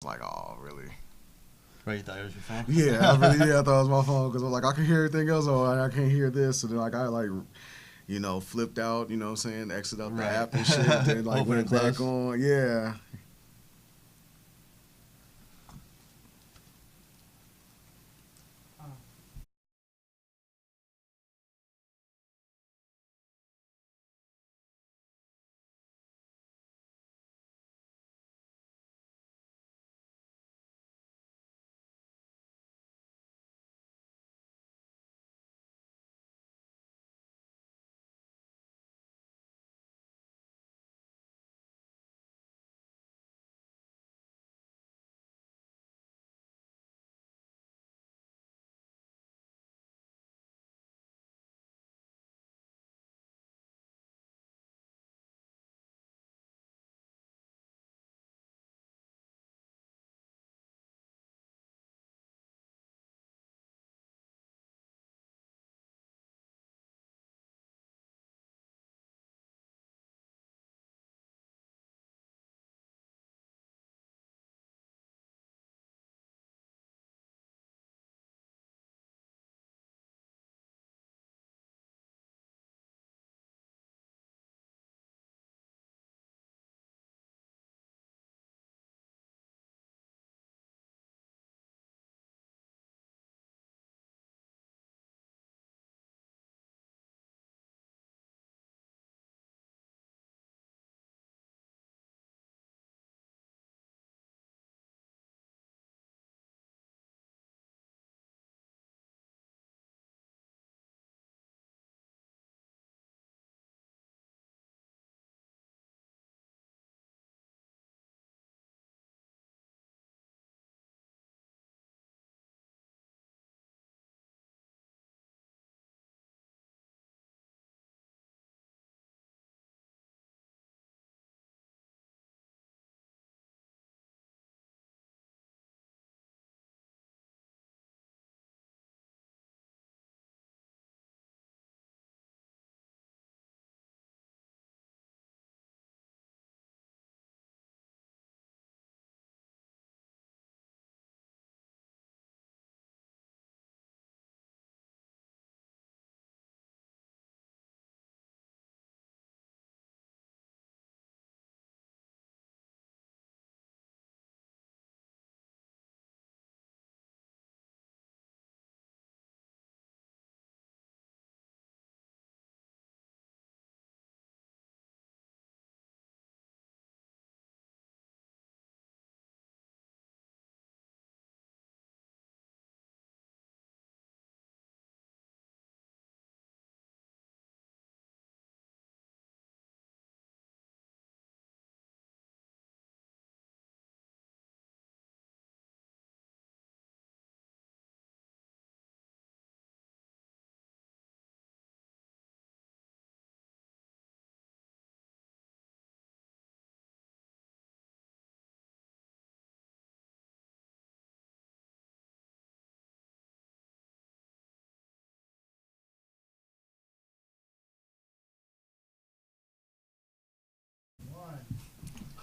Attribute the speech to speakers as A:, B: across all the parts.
A: like, oh, really?
B: Right, you thought it was your phone?
A: Yeah, I thought it was my phone because like I can hear everything else, or I can't hear this. So then like I like, flipped out. You know what I'm saying? Exit out the app and shit. Then like
B: Open
A: went back on. Yeah.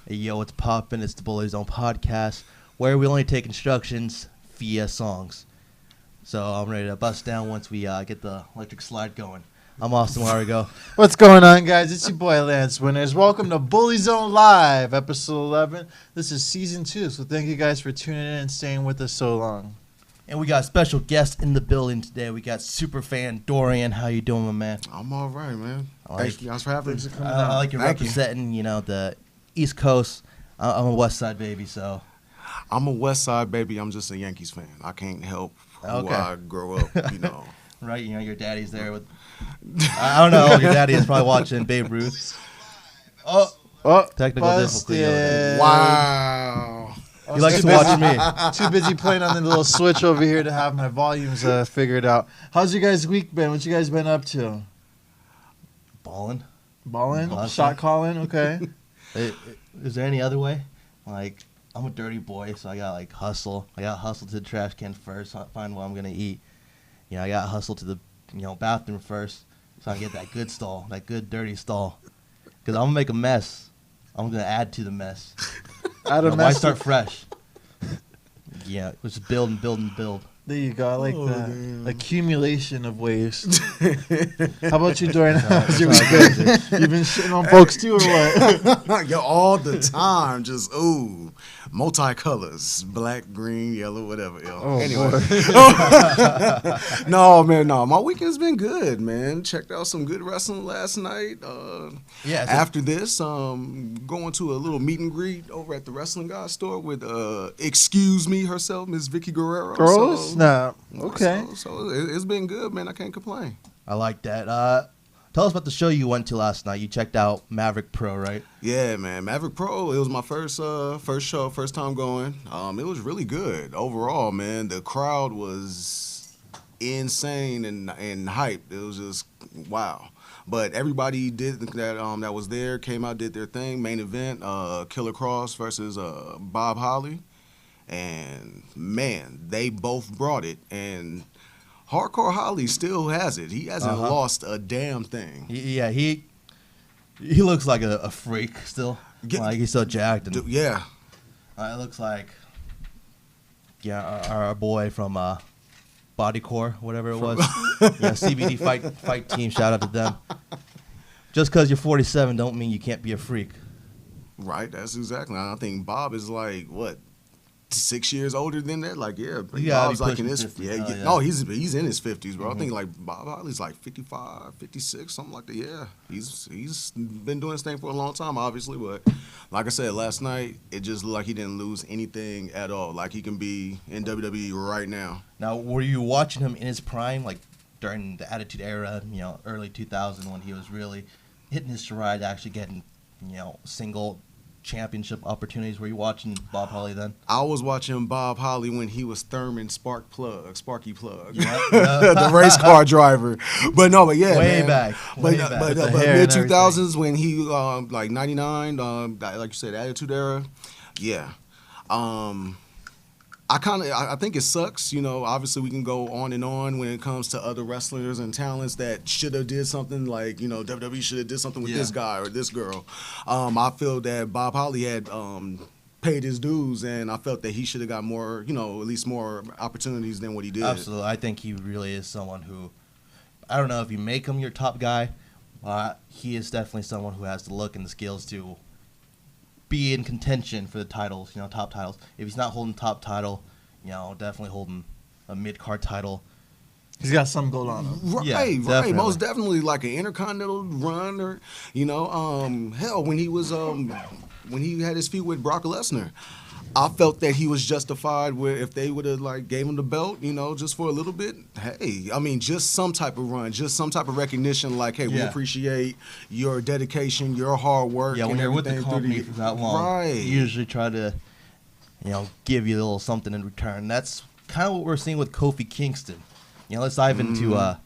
B: Hey, yo, what's poppin'? It's the BullyZone podcast, where we only take instructions via songs. So I'm ready to bust down once we get the electric slide going. I'm Austin. Where we go?
C: What's going on, guys? It's your boy Lance Winners. Welcome to BullyZone Live, episode 11. This is season 2, so thank you guys for tuning in and staying with us so long.
B: And we got a special guest in the building today. We got superfan Dorian. How you doing, my man?
A: I'm all right, man. Thank you guys for having me.
B: I like you representing, the East Coast. I'm a West Side baby, so.
A: I'm a West Side baby. I'm just a Yankees fan. I can't help who I grow up,
B: Right, your daddy's there with. I don't know. Your daddy is probably watching Babe Ruth. Oh, technical difficulty.
A: Wow.
B: He likes to watch me.
C: Too busy playing on the little switch over here to have my volumes figured out. How's your guys' week been? What you guys been up to?
B: Balling?
C: Shot calling? Okay.
B: Is there any other way? Like, I'm a dirty boy, so I got hustle. I got hustle to the trash can first, find what I'm gonna eat. I got hustle to the bathroom first, so I can get that good stall, that good dirty stall. Cause I'm gonna make a mess. I'm gonna add to the mess.
C: Add a mess.
B: Why start fresh? Yeah, it was build and build and build.
C: There you go. I like that.
A: Damn.
C: Accumulation of waste. How about you, Dorian?
B: It's
C: You've
B: all good.
C: been shitting on folks too, or what?
A: Yo, all the time, just multicolors, black, green, yellow, whatever. Yo.
C: Oh,
A: Anyway,
C: boy.
A: no, man, no. My weekend's been good, man. Checked out some good wrestling last night.
B: Yeah.
A: After this, going to a little meet and greet over at the Wrestling God store with, excuse me, herself, Miss Vicky Guerrero.
C: Girls?
A: So,
C: Nah. Okay.
A: So it's been good, man. I can't complain.
B: I like that. Tell us about the show you went to last night. You checked out Maverick Pro, right?
A: Yeah, man. Maverick Pro, it was my first show, first time going. It was really good overall, man. The crowd was insane and hyped. It was just wow. But everybody did that was there, came out, did their thing. Main event, Killer Cross versus Bob Holly. And man, they both brought it. And Hardcore Holly still has it. He hasn't lost a damn thing.
B: He looks like a freak still. Like he's so jacked. And,
A: yeah.
B: it looks like our boy from Bodycore, whatever it was. CBD fight team. Shout out to them. Just because you're 47 don't mean you can't be a freak.
A: Right. That's exactly. I think Bob is like what? 6 years older than that, like Bob's like in his
B: 50.
A: No, he's in his 50s, bro. I think like Bob Holly's like 55, 56, something like that. Yeah, he's been doing his thing for a long time, obviously, but like I said last night, it just looked like he didn't lose anything at all. Like he can be in WWE right now.
B: Now, were you watching him in his prime, like during the Attitude Era, early 2000 when he was really hitting his stride, actually getting single championship opportunities? Were you watching Bob Holly then?
A: I was watching Bob Holly when he was Thurman Sparky Plug,
B: Yeah.
A: the race car driver. But yeah,
B: way
A: man.
B: back.
A: But mid 2000s
C: everything.
A: when he like 99, like you said, Attitude Era. Yeah. I think it sucks, obviously we can go on and on when it comes to other wrestlers and talents that should have did something like, WWE should have did something with this guy or this girl. I feel that Bob Holly had paid his dues, and I felt that he should have got more, at least more opportunities than what he did.
B: Absolutely. I think he really is someone who, I don't know if you make him your top guy, he is definitely someone who has the look and the skills to be in contention for the titles, top titles. If he's not holding top title, definitely holding a mid-card title.
C: He's got something going on.
A: Right,
B: Yeah,
A: right.
B: definitely.
A: Most definitely like an intercontinental run or, hell, when he was, when he had his feud with Brock Lesnar, I felt that he was justified with if they would have gave him the belt, just for a little bit. Hey, I mean, just some type of run, just some type of recognition. Like, hey, we appreciate your dedication, your hard work.
B: Yeah, when you're with the company for that long,
A: right?
B: You usually try to, give you a little something in return. That's kind of what we're seeing with Kofi Kingston. Let's dive into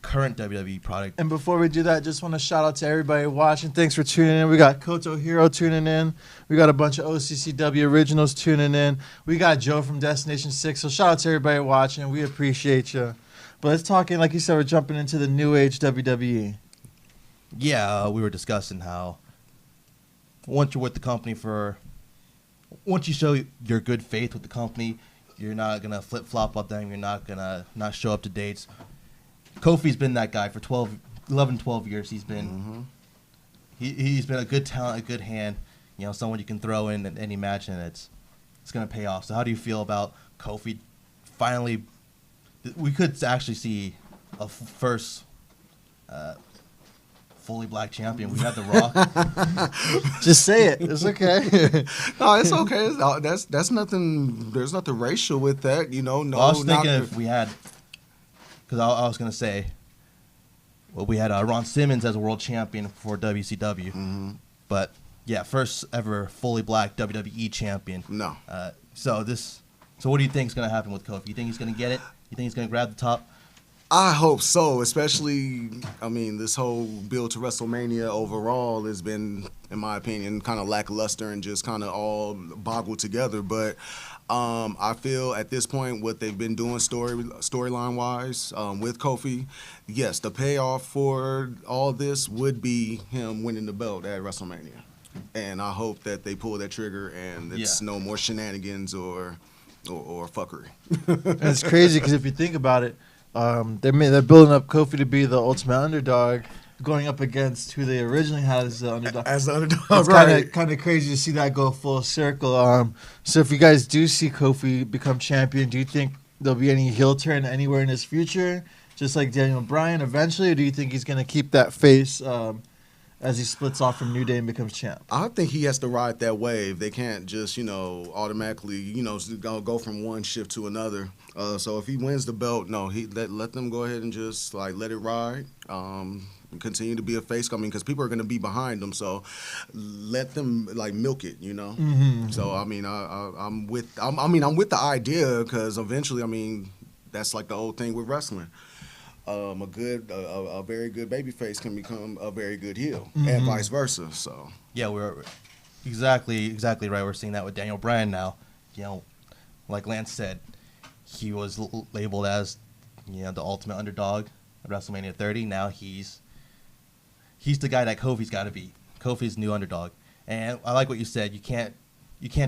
B: current WWE product.
C: And before we do that, just want to shout out to everybody watching. Thanks for tuning in. We got Koto Hero tuning in. We got a bunch of OCCW originals tuning in. We got Joe from Destination 6. So shout out to everybody watching. We appreciate you. But let's talk, like you said, we're jumping into the new age WWE.
B: Yeah, we were discussing how once you're with the company once you show your good faith with the company, you're not going to flip-flop on them. You're not going to not show up to dates. Kofi's been that guy for 11, 12 years. He's been he's been a good talent, a good hand, someone you can throw in any match and it's going to pay off. So how do you feel about Kofi finally? We could actually see a first fully black champion. We had The Rock.
C: Just say it. It's okay.
A: No, it's okay. That's nothing. There's nothing racial with that. No.
B: Well, I was thinking if we had, because I was gonna say, we had Ron Simmons as a world champion for WCW, but yeah, first ever fully black WWE champion.
A: No.
B: So what do you think is gonna happen with Kofi? You think he's gonna get it? You think he's gonna grab the top?
A: I hope so, especially, this whole build to WrestleMania overall has been, in my opinion, kind of lackluster and just kind of all boggled together. But I feel at this point what they've been doing storyline-wise with Kofi, yes, the payoff for all this would be him winning the belt at WrestleMania. And I hope that they pull that trigger and it's no more shenanigans or or fuckery.
C: And it's crazy because if you think about it, they're building up Kofi to be the ultimate underdog, going up against who they originally had as the underdog. It's
A: Right.
C: kind of crazy to see that go full circle. So if you guys do see Kofi become champion, do you think there'll be any heel turn anywhere in his future, just like Daniel Bryan eventually, or do you think he's going to keep that face as he splits off from New Day and becomes champ?
A: I think he has to ride that wave. They can't just, automatically, go from one shift to another. So if he wins the belt, no, he let them go ahead and just let it ride. Continue to be a face. I mean, because people are going to be behind them, so let them milk it.
C: Mm-hmm.
A: So I mean, I'm with the idea because eventually, I mean, that's like the old thing with wrestling. A very good babyface can become a very good heel, and vice versa. So
B: Yeah, we're exactly right. We're seeing that with Daniel Bryan now. Like Lance said, he was labeled as the ultimate underdog at WrestleMania 30. Now he's the guy that Kofi's got to be. Kofi's the new underdog, and I like what you said. You can't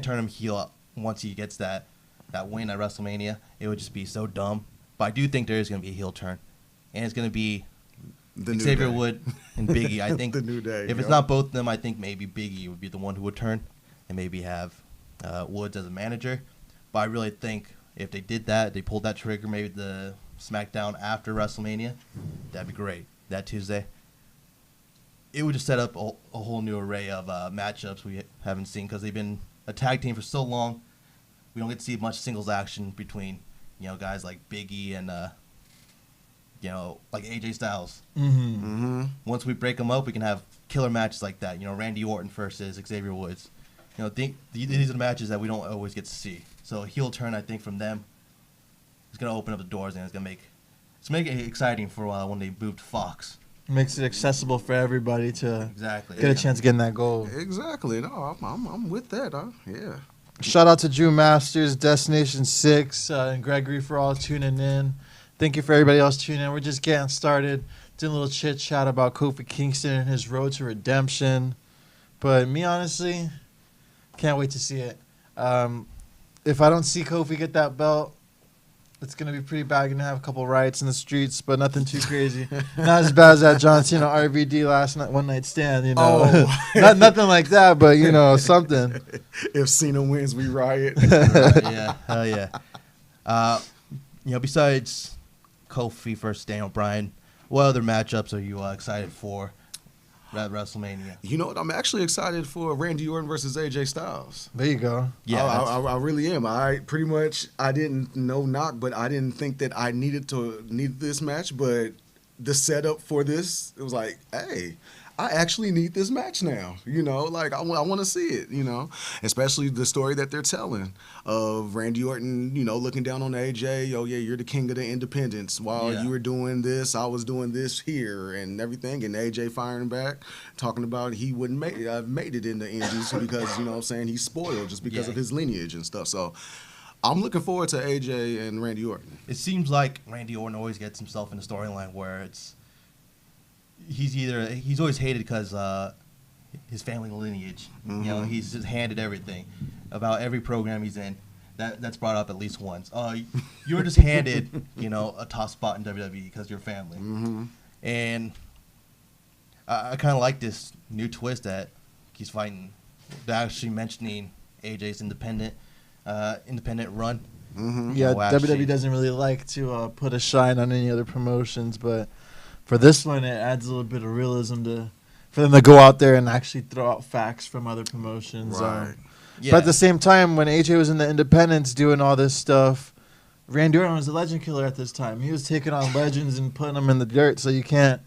B: turn him heel once he gets that win at WrestleMania. It would just be so dumb. But I do think there is going to be a heel turn, and it's going to be Xavier Wood and Biggie. I think
A: the New Day.
B: If it's not both of them, I think maybe Biggie would be the one who would turn, and maybe have Woods as a manager. But I really think if they did that, they pulled that trigger, maybe the SmackDown after WrestleMania, that'd be great. That Tuesday. It would just set up a whole new array of matchups we haven't seen because they've been a tag team for so long. We don't get to see much singles action between, guys like Biggie and, like AJ Styles.
C: Mm-hmm.
B: Once we break them up, we can have killer matches like that. Randy Orton versus Xavier Woods. These are the matches that we don't always get to see. So a heel turn, I think, from them is going to open up the doors and it's going to make it exciting for when they move to Fox.
C: Makes it accessible for everybody to get a chance of getting that goal.
A: Exactly. No, I'm with that. Yeah.
C: Shout out to Drew Masters, Destination 6, and Gregory for all tuning in. Thank you for everybody else tuning in. We're just getting started. Doing a little chit chat about Kofi Kingston and his road to redemption. But me, honestly, can't wait to see it. If I don't see Kofi get that belt, it's going to be pretty bad. Going to have a couple riots in the streets, but nothing too crazy. Not as bad as that John Cena RVD last night, one night stand, nothing like that, but, something.
A: If Cena wins, we riot.
B: Yeah, hell yeah. Besides Kofi versus Daniel Bryan, what other matchups are you excited for at WrestleMania?
A: You know what? I'm actually excited for Randy Orton versus AJ Styles.
C: There you go.
A: Yeah, I really am. I didn't knock, but I didn't think that I needed this match. But the setup for this, it was like, hey, I actually need this match now. I want to see it. Especially the story that they're telling of Randy Orton. Looking down on AJ. Oh yeah, you're the king of the independents. While you were doing this, I was doing this here and everything. And AJ firing back, talking about he wouldn't made it in the Indies because he's spoiled just because of his lineage and stuff. So I'm looking forward to AJ and Randy Orton.
B: It seems like Randy Orton always gets himself in a storyline where he's always hated because his family lineage.
A: Mm-hmm.
B: He's just handed everything about every program he's in. That's brought up at least once. You were just handed, a top spot in WWE because you're family.
A: Mm-hmm.
B: And I kind of like this new twist that he's fighting. They're actually mentioning AJ's independent run.
A: Mm-hmm.
C: Yeah, WWE doesn't really like to put a shine on any other promotions, but for this one, it adds a little bit of realism for them to go out there and actually throw out facts from other promotions.
A: Right.
B: Yeah.
C: But at the same time, when AJ was in the independents doing all this stuff, Randy Orton was a legend killer at this time. He was taking on legends and putting them in the dirt, so you can't,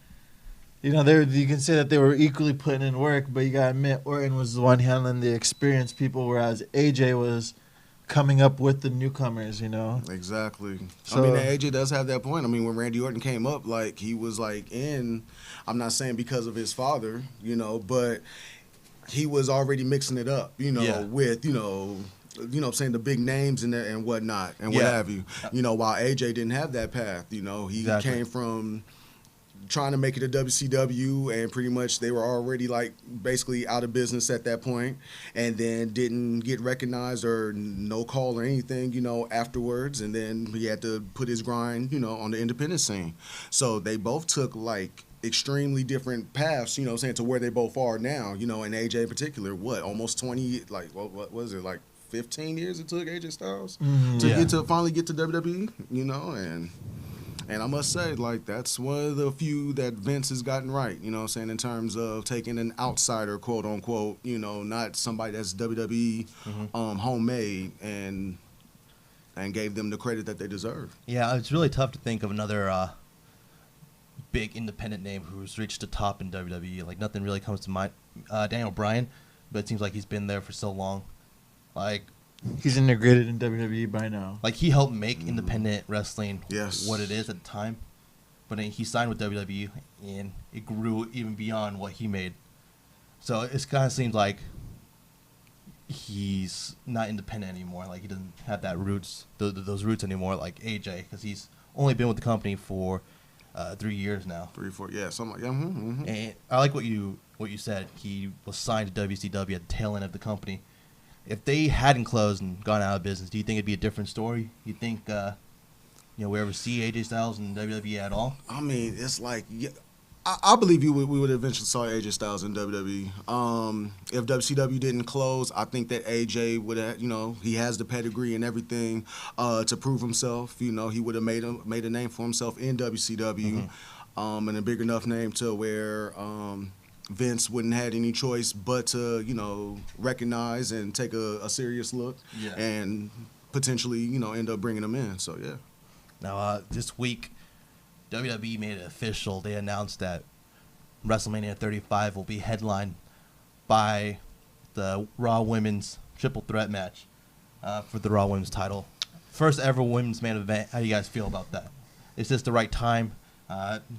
C: you can say that they were equally putting in work, but you got to admit Orton was the one handling the experienced people, whereas AJ was coming up with the newcomers,
A: Exactly.
C: So,
A: AJ does have that point. When Randy Orton came up, he was in, I'm not saying because of his father, but he was already mixing it up, with, saying the big names and whatnot and what have you. While AJ didn't have that path, he came from trying to make it a WCW, and pretty much they were already like basically out of business at that point, and then didn't get recognized or no call or anything, afterwards, and then he had to put his grind, on the independent scene. So they both took like extremely different paths, to where they both are now, and AJ in particular, almost 20, like what was it, like 15 years it took AJ Styles to finally get to WWE, and I must say, like, that's one of the few that Vince has gotten right, in terms of taking an outsider, quote unquote, not somebody that's WWE homemade, and gave them the credit that they deserve.
B: Yeah, it's really tough to think of another big independent name who's reached the top in WWE. Like, nothing really comes to mind. Daniel Bryan, but it seems like he's been there for so long. Like,
C: he's integrated in WWE by now.
B: Like, he helped make independent wrestling
A: Yes.
B: what it is at the time. But then he signed with WWE, and it grew even beyond what he made. So it kind of seems like he's not independent anymore. Like, he doesn't have that roots, those roots anymore, like AJ, because he's only been with the company for 3 years now.
A: 3, 4, yeah, something like that.
B: And I like what you said. He was signed to WCW at the tail end of the company. If they hadn't closed and gone out of business, do you think it'd be a different story? You think, we ever see AJ Styles in WWE at all?
A: I mean, it's like, I believe we would eventually saw AJ Styles in WWE. If WCW didn't close, I think that AJ would have, he has the pedigree and everything to prove himself. He would have made a name for himself in WCW, and a big enough name to where Vince wouldn't have any choice but to, recognize and take a serious look and potentially, end up bringing him in. So, yeah.
B: Now, this week, WWE made it official. They announced that WrestleMania 35 will be headlined by the Raw Women's Triple Threat match for the Raw Women's title. First ever women's main event. How do you guys feel about that? Is this the right time?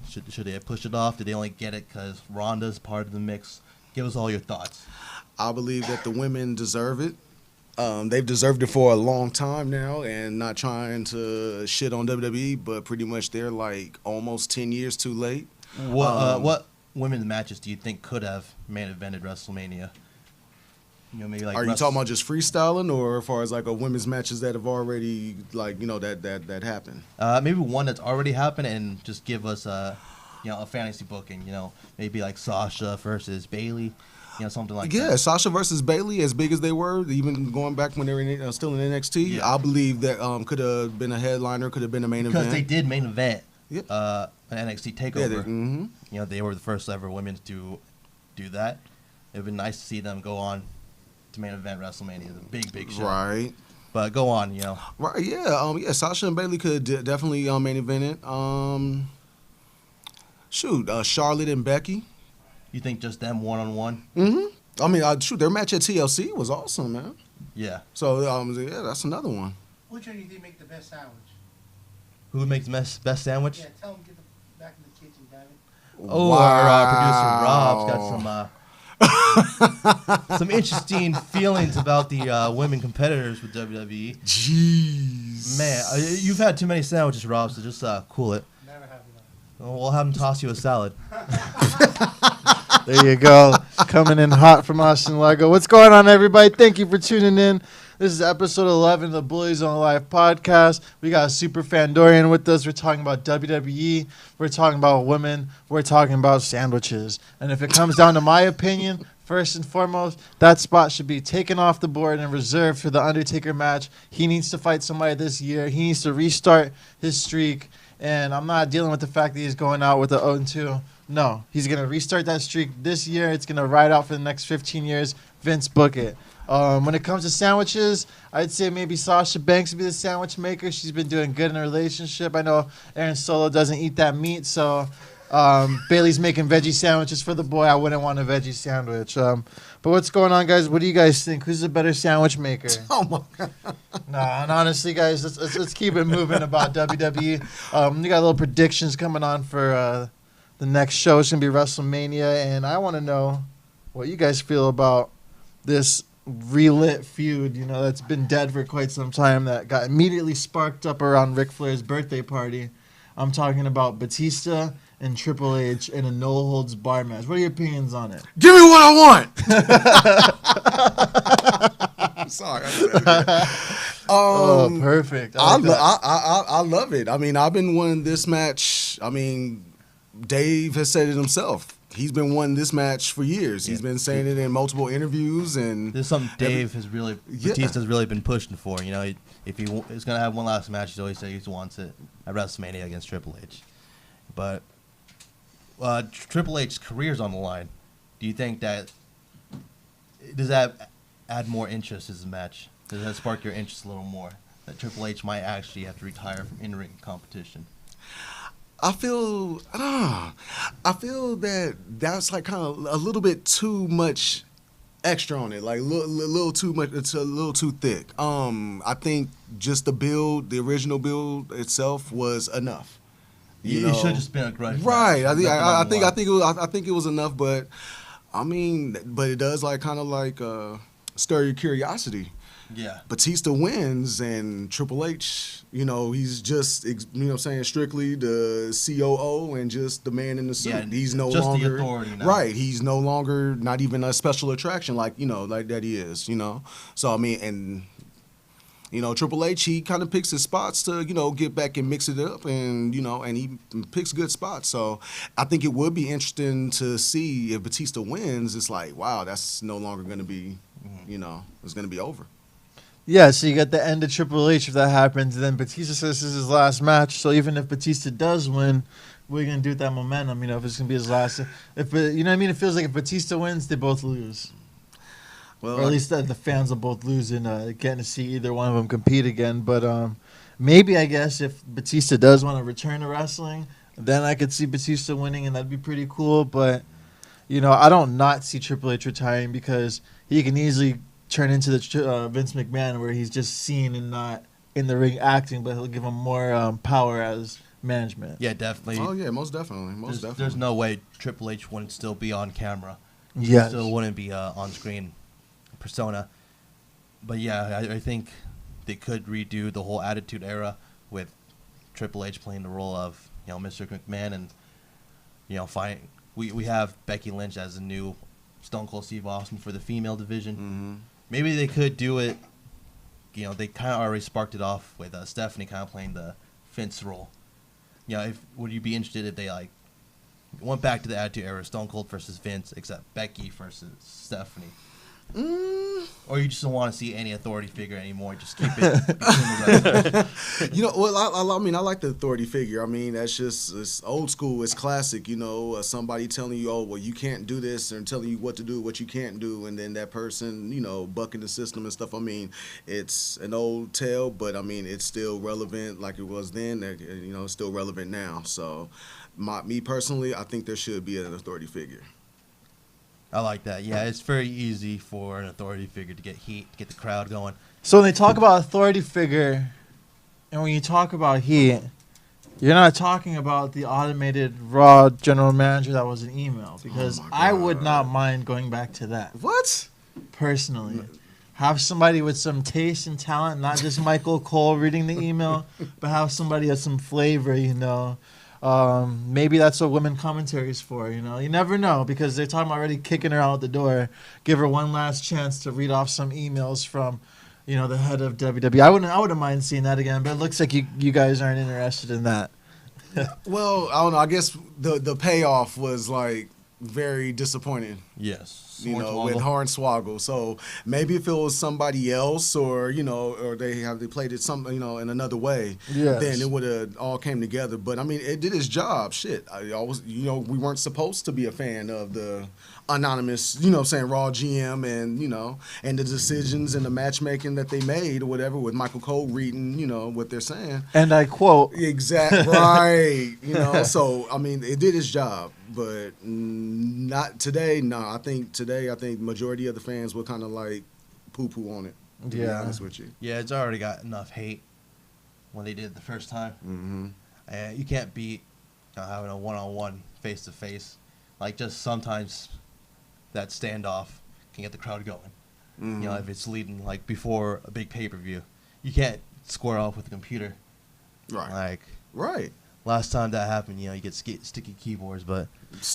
B: Should they have pushed it off? Did they only get it because Ronda's part of the mix? Give us all your thoughts.
A: I believe that the women deserve it. They've deserved it for a long time now, and not trying to shit on WWE, but pretty much they're like almost 10 years too late.
B: What women's matches do you think could have main evented WrestleMania? Maybe like.
A: Are you talking about just freestyling, or as far as like a women's matches that have already like that happened?
B: Maybe one that's already happened, and just give us a fantasy booking. Maybe like Sasha versus Bailey. Something like that.
A: Yeah, Sasha versus Bailey, as big as they were, even going back when they were still in NXT, I believe that could have been a headliner, could have been a main event.
B: Because they did main event an NXT TakeOver.
A: Yeah,
B: they were the first ever women to do that. It would been nice to see them go on to main event WrestleMania, the big show.
A: Right.
B: But go on,
A: Right, yeah. Sasha and Bailey could definitely main event it. Charlotte and Becky.
B: You think just them one-on-one?
A: I mean, their match at TLC was awesome, man.
B: Yeah.
A: So, that's another one.
D: Which one do you think make the best sandwich?
B: Who would make the best sandwich?
D: Yeah, tell them get back in the kitchen, damn it.
B: Oh, wow. Our producer Rob's got some interesting feelings about the women competitors with WWE.
A: Jeez.
B: Man, you've had too many sandwiches, Rob, so just cool it.
D: Never have enough.
B: We'll have him toss you a salad.
C: There you go. Coming in hot from Austin Largo. What's going on, everybody? Thank you for tuning in. This is episode 11 of the BullyZone Live podcast. We got Super Fandorian with us. We're talking about WWE. We're talking about women. We're talking about sandwiches. And if it comes down to my opinion, first and foremost, that spot should be taken off the board and reserved for the Undertaker match. He needs to fight somebody this year. He needs to restart his streak. And I'm not dealing with the fact that he's going out with the 0-2. No, he's going to restart that streak this year. It's going to ride out for the next 15 years. Vince, book it. When it comes to sandwiches, I'd say maybe Sasha Banks would be the sandwich maker. She's been doing good in a relationship. I know Aaron Solo doesn't eat that meat, so Bailey's making veggie sandwiches for the boy. I wouldn't want a veggie sandwich. But what's going on, guys? What do you guys think? Who's a better sandwich maker?
A: Oh, my God.
C: And honestly, guys, let's keep it moving about WWE. We got little predictions coming on for the next show. It's going to be WrestleMania, and I want to know what you guys feel about this relit feud, that's been dead for quite some time, that got immediately sparked up around Ric Flair's birthday party. I'm talking about Batista and Triple H in a no holds bar match. What are your opinions on it?
A: Give me what I want. I'm sorry. I said it.
C: Perfect.
A: I
C: like that.
A: love it. I mean, I've been wanting this match. I mean, Dave has said it himself. He's been wanting this match for years. He's been saying it in multiple interviews, and
B: This is something Dave has really, Batista's really been pushing for. You know, if he is gonna have one last match, he's always said he wants it at WrestleMania against Triple H. But Triple H's career's on the line. Do you think does that add more interest as a match? Does that spark your interest a little more? That Triple H might actually have to retire from in-ring competition.
A: I feel that that's like kind of a little bit too much extra on it, like little too much. It's a little too thick. I think just the original build itself was enough.
B: You should have just been a grudge.
A: Right.
B: Match.
A: I think it was enough, but I mean, but it does like kind of like stir your curiosity.
B: Yeah.
A: Batista wins, and Triple H, he's just, strictly the COO and just the man in the suit.
B: Yeah,
A: he's no
B: just
A: longer
B: the authority now.
A: Right. He's no longer not even a special attraction like that he is. So I mean, and Triple H, he kind of picks his spots to get back and mix it up, and and he picks good spots. So I think it would be interesting to see if Batista wins. It's like, wow, that's no longer going to be, it's going to be over.
C: Yeah, so you got the end of Triple H if that happens. And then Batista says this is his last match. So even if Batista does win, what are you going to do with that momentum? If it's going to be his last. It feels like if Batista wins, they both lose.
A: Well,
C: Or at least the fans will both lose in getting to see either one of them compete again. But maybe, I guess, if Batista does want to return to wrestling, then I could see Batista winning, and that'd be pretty cool. But, I don't not see Triple H retiring because he can easily turn into the Vince McMahon where he's just seen and not in the ring acting, but he'll give him more power as management.
B: Yeah, definitely.
A: Oh, yeah, most definitely.
B: There's no way Triple H wouldn't still be on camera.
C: Yes.
B: Still wouldn't be on-screen persona. But yeah, I think they could redo the whole Attitude Era with Triple H playing the role of Mr. McMahon, and we have Becky Lynch as the new Stone Cold Steve Austin for the female division.
A: Mm-hmm.
B: Maybe they could do it. They kind of already sparked it off with Stephanie kind of playing the Vince role. Would you be interested if they went back to the Attitude Era, Stone Cold versus Vince, except Becky versus Stephanie? Or you just don't want to see any authority figure anymore? Just keep it.
A: I mean, I like the authority figure. I mean, it's old school. It's classic. Somebody telling you, oh, well, you can't do this, and telling you what to do, what you can't do, and then that person, bucking the system and stuff. I mean, it's an old tale, but I mean, it's still relevant like it was then. It's still relevant now. So, me personally, I think there should be an authority figure.
B: I like that. Yeah, it's very easy for an authority figure to get heat, to get the crowd going.
C: So when they talk about authority figure, and when you talk about heat, you're not talking about the automated Raw general manager that was an email, because I would not mind going back to that.
A: What?
C: Personally. Have somebody with some taste and talent, not just Michael Cole reading the email, but have somebody with some flavor, Maybe that's what women commentary is for, You never know, because they're talking about already kicking her out the door. Give her one last chance to read off some emails from, the head of WWE. I wouldn't mind seeing that again, but it looks like you guys aren't interested in that.
A: Well, I don't know. I guess the payoff was very disappointing.
B: Yes.
A: With Hornswoggle. So maybe if it was somebody else, or or they played it in another way, then it would have all came together. But I mean, it did its job. Shit, I always, we weren't supposed to be a fan of the anonymous, Raw GM, and the decisions and the matchmaking that they made or whatever, with Michael Cole reading, what they're saying.
C: And I quote.
A: Exactly. Right. So I mean, it did its job. But not today. No, I think majority of the fans will kind of poo-poo on it, to be honest with you.
B: Yeah, it's already got enough hate when they did it the first time.
A: Mm-hmm.
B: You can't beat having a one-on-one, face-to-face. Just sometimes that standoff can get the crowd going.
A: Mm-hmm.
B: If it's leading before a big pay-per-view, you can't square off with the computer.
A: Right. Right.
B: last time that happened, you get sticky keyboards, but.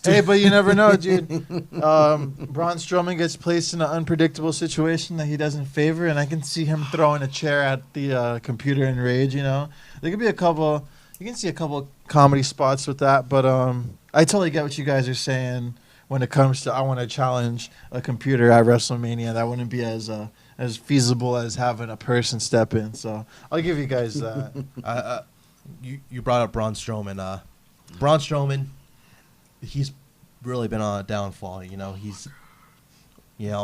C: Hey, but you never know, dude. Braun Strowman gets placed in an unpredictable situation that he doesn't favor, and I can see him throwing a chair at the computer in rage. There could be a couple. You can see a couple comedy spots with that, but I totally get what you guys are saying when it comes to I want to challenge a computer at WrestleMania. That wouldn't be as feasible as having a person step in. So I'll give you guys that.
B: You brought up Braun Strowman. Braun Strowman. He's really been on a downfall. He's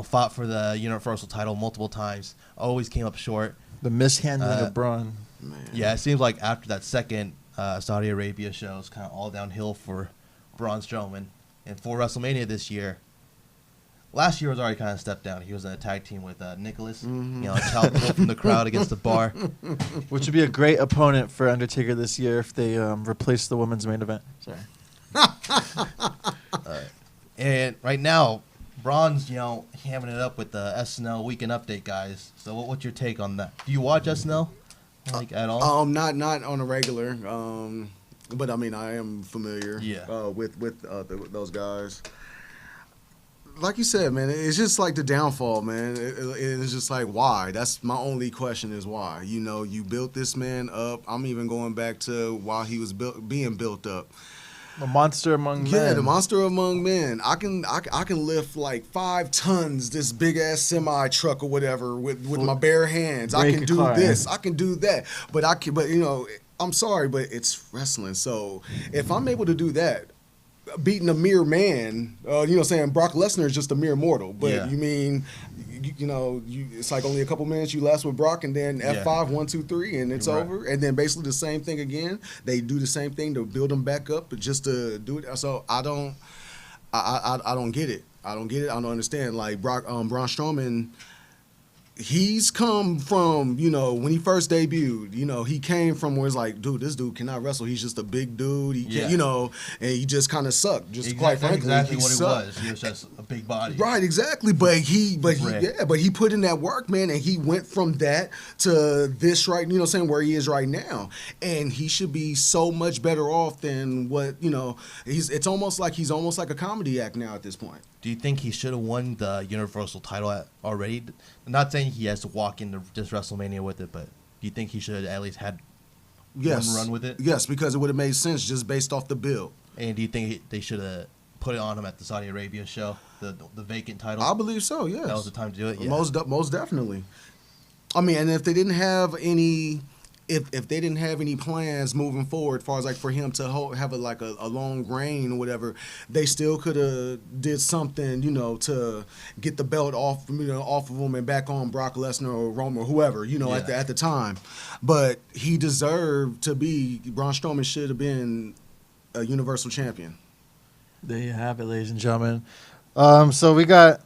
B: fought for the Universal title multiple times. Always came up short.
C: The mishandling of Braun.
A: Man.
B: Yeah, it seems like after that second Saudi Arabia show, it's kind of all downhill for Braun Strowman. And for WrestleMania this year, last year was already kind of stepped down. He was in a tag team with Nicholas. Child from the crowd against the bar.
C: Which would be a great opponent for Undertaker this year if they replace the women's main event. Sorry.
B: And right now, Braun's, hamming it up with the SNL Weekend Update guys. So what's your take on that? Do you watch SNL at all?
A: Not on a regular. But I mean, I am familiar.
B: Yeah.
A: With those guys. Like you said, man, it's just like the downfall, man. It's just like, why? That's my only question is why. You built this man up. I'm even going back to while he was being built up.
C: A monster among men.
A: Yeah, the monster among men. I can lift like 5 tons, this big ass semi truck or whatever with my bare hands. I can do this. I can do that. But I'm sorry, but it's wrestling. So if I'm able to do that, beating a mere man, saying Brock Lesnar is just a mere mortal. But
B: yeah.
A: you mean, it's like only a couple minutes you last with Brock, and then F5, 1, 2, 3, and it's over. And then basically the same thing again. They do the same thing to build them back up, but just to do it. So I don't get it. I don't get it. I don't understand. Like Braun Strowman. He's come from, when he first debuted, he came from where it's like, dude, this dude cannot wrestle. He's just a big dude. He can't, and he just kind of sucked. Just quite frankly,
B: exactly
A: he
B: what
A: sucked.
B: He was. He was just a big body.
A: Right, exactly. But he put in that work, man, and he went from that to this right, where he is right now. And he should be so much better off than what, it's almost like he's almost like a comedy act now at this point.
B: Do you think he should have won the Universal title already? I'm not saying he has to walk into this WrestleMania with it, but do you think he should have at least had one run with it?
A: Yes, because it would have made sense just based off the bill.
B: And do you think they should have put it on him at the Saudi Arabia show, the vacant title?
A: I believe so, yes.
B: That was the time to do it? Yeah.
A: Most definitely. I mean, and if they didn't have any... If they didn't have any plans moving forward, as far as like for him to have a long reign or whatever, they still could have did something, to get the belt off of him and back on Brock Lesnar or Roman or whoever, at the time. But he deserved to be. Braun Strowman should have been a Universal Champion.
C: There you have it, ladies and gentlemen. So we got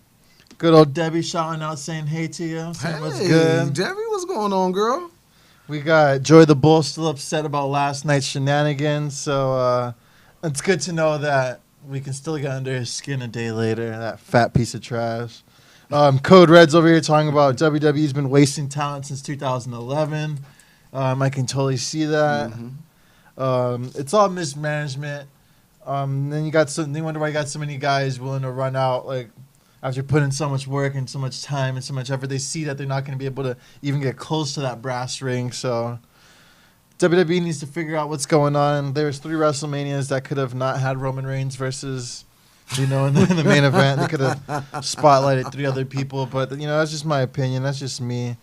C: good old Dibby Shawn out saying hey to you. Saying what's good.
A: Debbie, what's going on, girl?
C: We got Joy the Bull still upset about last night's shenanigans, so it's good to know that we can still get under his skin a day later, that fat piece of trash. Code Red's over here talking about WWE's been wasting talent since 2011. I can totally see that. Mm-hmm. It's all mismanagement. Then you wonder why you got so many guys willing to run out, like, after putting in so much work and so much time and so much effort. They see that they're not going to be able to even get close to that brass ring. So WWE needs to figure out what's going on. There's 3 WrestleManias that could have not had Roman Reigns versus, in the main event. They could have spotlighted 3 other people. But, that's just my opinion. That's just me.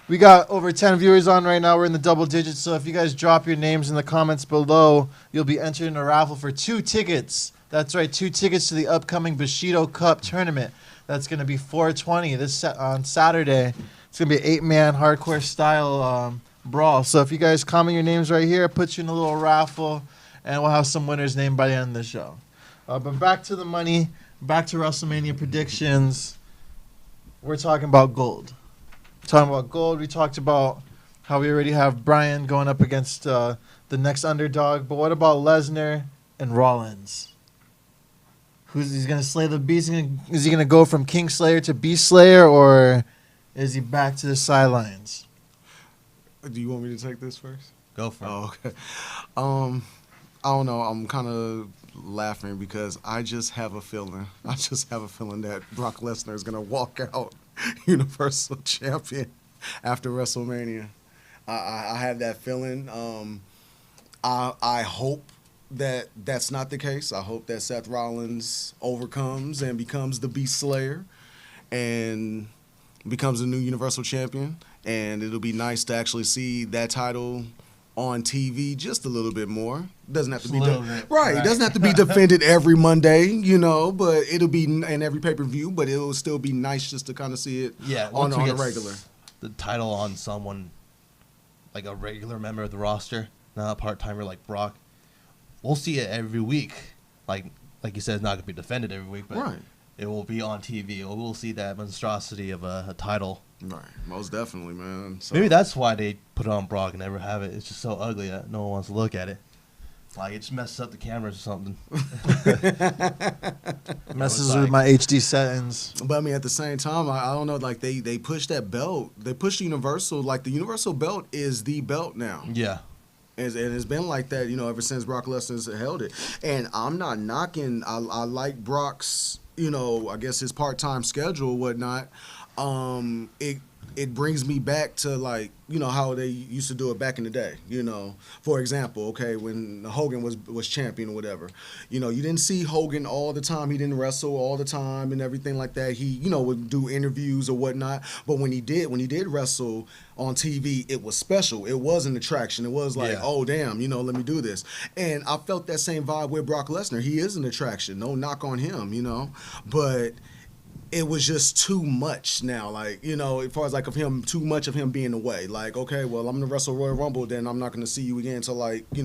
C: We got over 10 viewers on right now. We're in the double digits. So if you guys drop your names in the comments below, you'll be entered in a raffle for 2 tickets. That's right, 2 tickets to the upcoming Bushido Cup tournament. That's going to be 420 on Saturday. It's going to be an 8-man hardcore style brawl. So if you guys comment your names right here, I'll put you in a little raffle, and we'll have some winners named by the end of the show. But back to the money, back to WrestleMania predictions. We're talking about gold. We talked about how we already have Bryan going up against the next underdog. But what about Lesnar and Rollins? He's going to slay the beast? Is he going to go from King Slayer to Beast Slayer, or is he back to the sidelines?
A: Do you want me to take this first?
B: Go for it.
A: Oh, okay. I don't know. I'm kind of laughing because I just have a feeling. I just have a feeling that Brock Lesnar is gonna walk out Universal Champion after WrestleMania. I have that feeling. I hope that that's not the case. I hope that Seth Rollins overcomes and becomes the Beast Slayer and becomes a new Universal Champion. And it'll be nice to actually see that title on TV just a little bit more. Doesn't have to be right. It doesn't have to be defended every Monday, but it'll be in every pay-per-view. But it'll still be nice just to kind of see it on a regular.
B: The title on someone like a regular member of the roster, not a part-timer like Brock. We'll see it every week. Like you said, it's not going to be defended every week, but it will be on TV. We'll see that monstrosity of a title.
A: Right, most definitely, man. So.
B: Maybe that's why they put it on Brock and never have it. It's just so ugly that no one wants to look at it. Like, it just messes up the cameras or something.
C: Messes with my HD settings.
A: But, I mean, at the same time, I don't know, like, they push that belt. They push Universal. Like, the Universal belt is the belt now.
B: Yeah.
A: And it's been like that, ever since Brock Lesnar's held it. And I'm not knocking. I like Brock's, I guess his part-time schedule or whatnot. It brings me back to, like, how they used to do it back in the day. For example, okay, when Hogan was champion or whatever, you didn't see Hogan all the time. He didn't wrestle all the time and everything like that. He, would do interviews or whatnot. But when he did wrestle on TV, it was special. It was an attraction. It was like, oh, damn, let me do this. And I felt that same vibe with Brock Lesnar. He is an attraction. No knock on him, But it was just too much now, like, as far as like too much of him being away. Like, okay, well, I'm gonna wrestle Royal Rumble, then I'm not gonna see you again until like, 6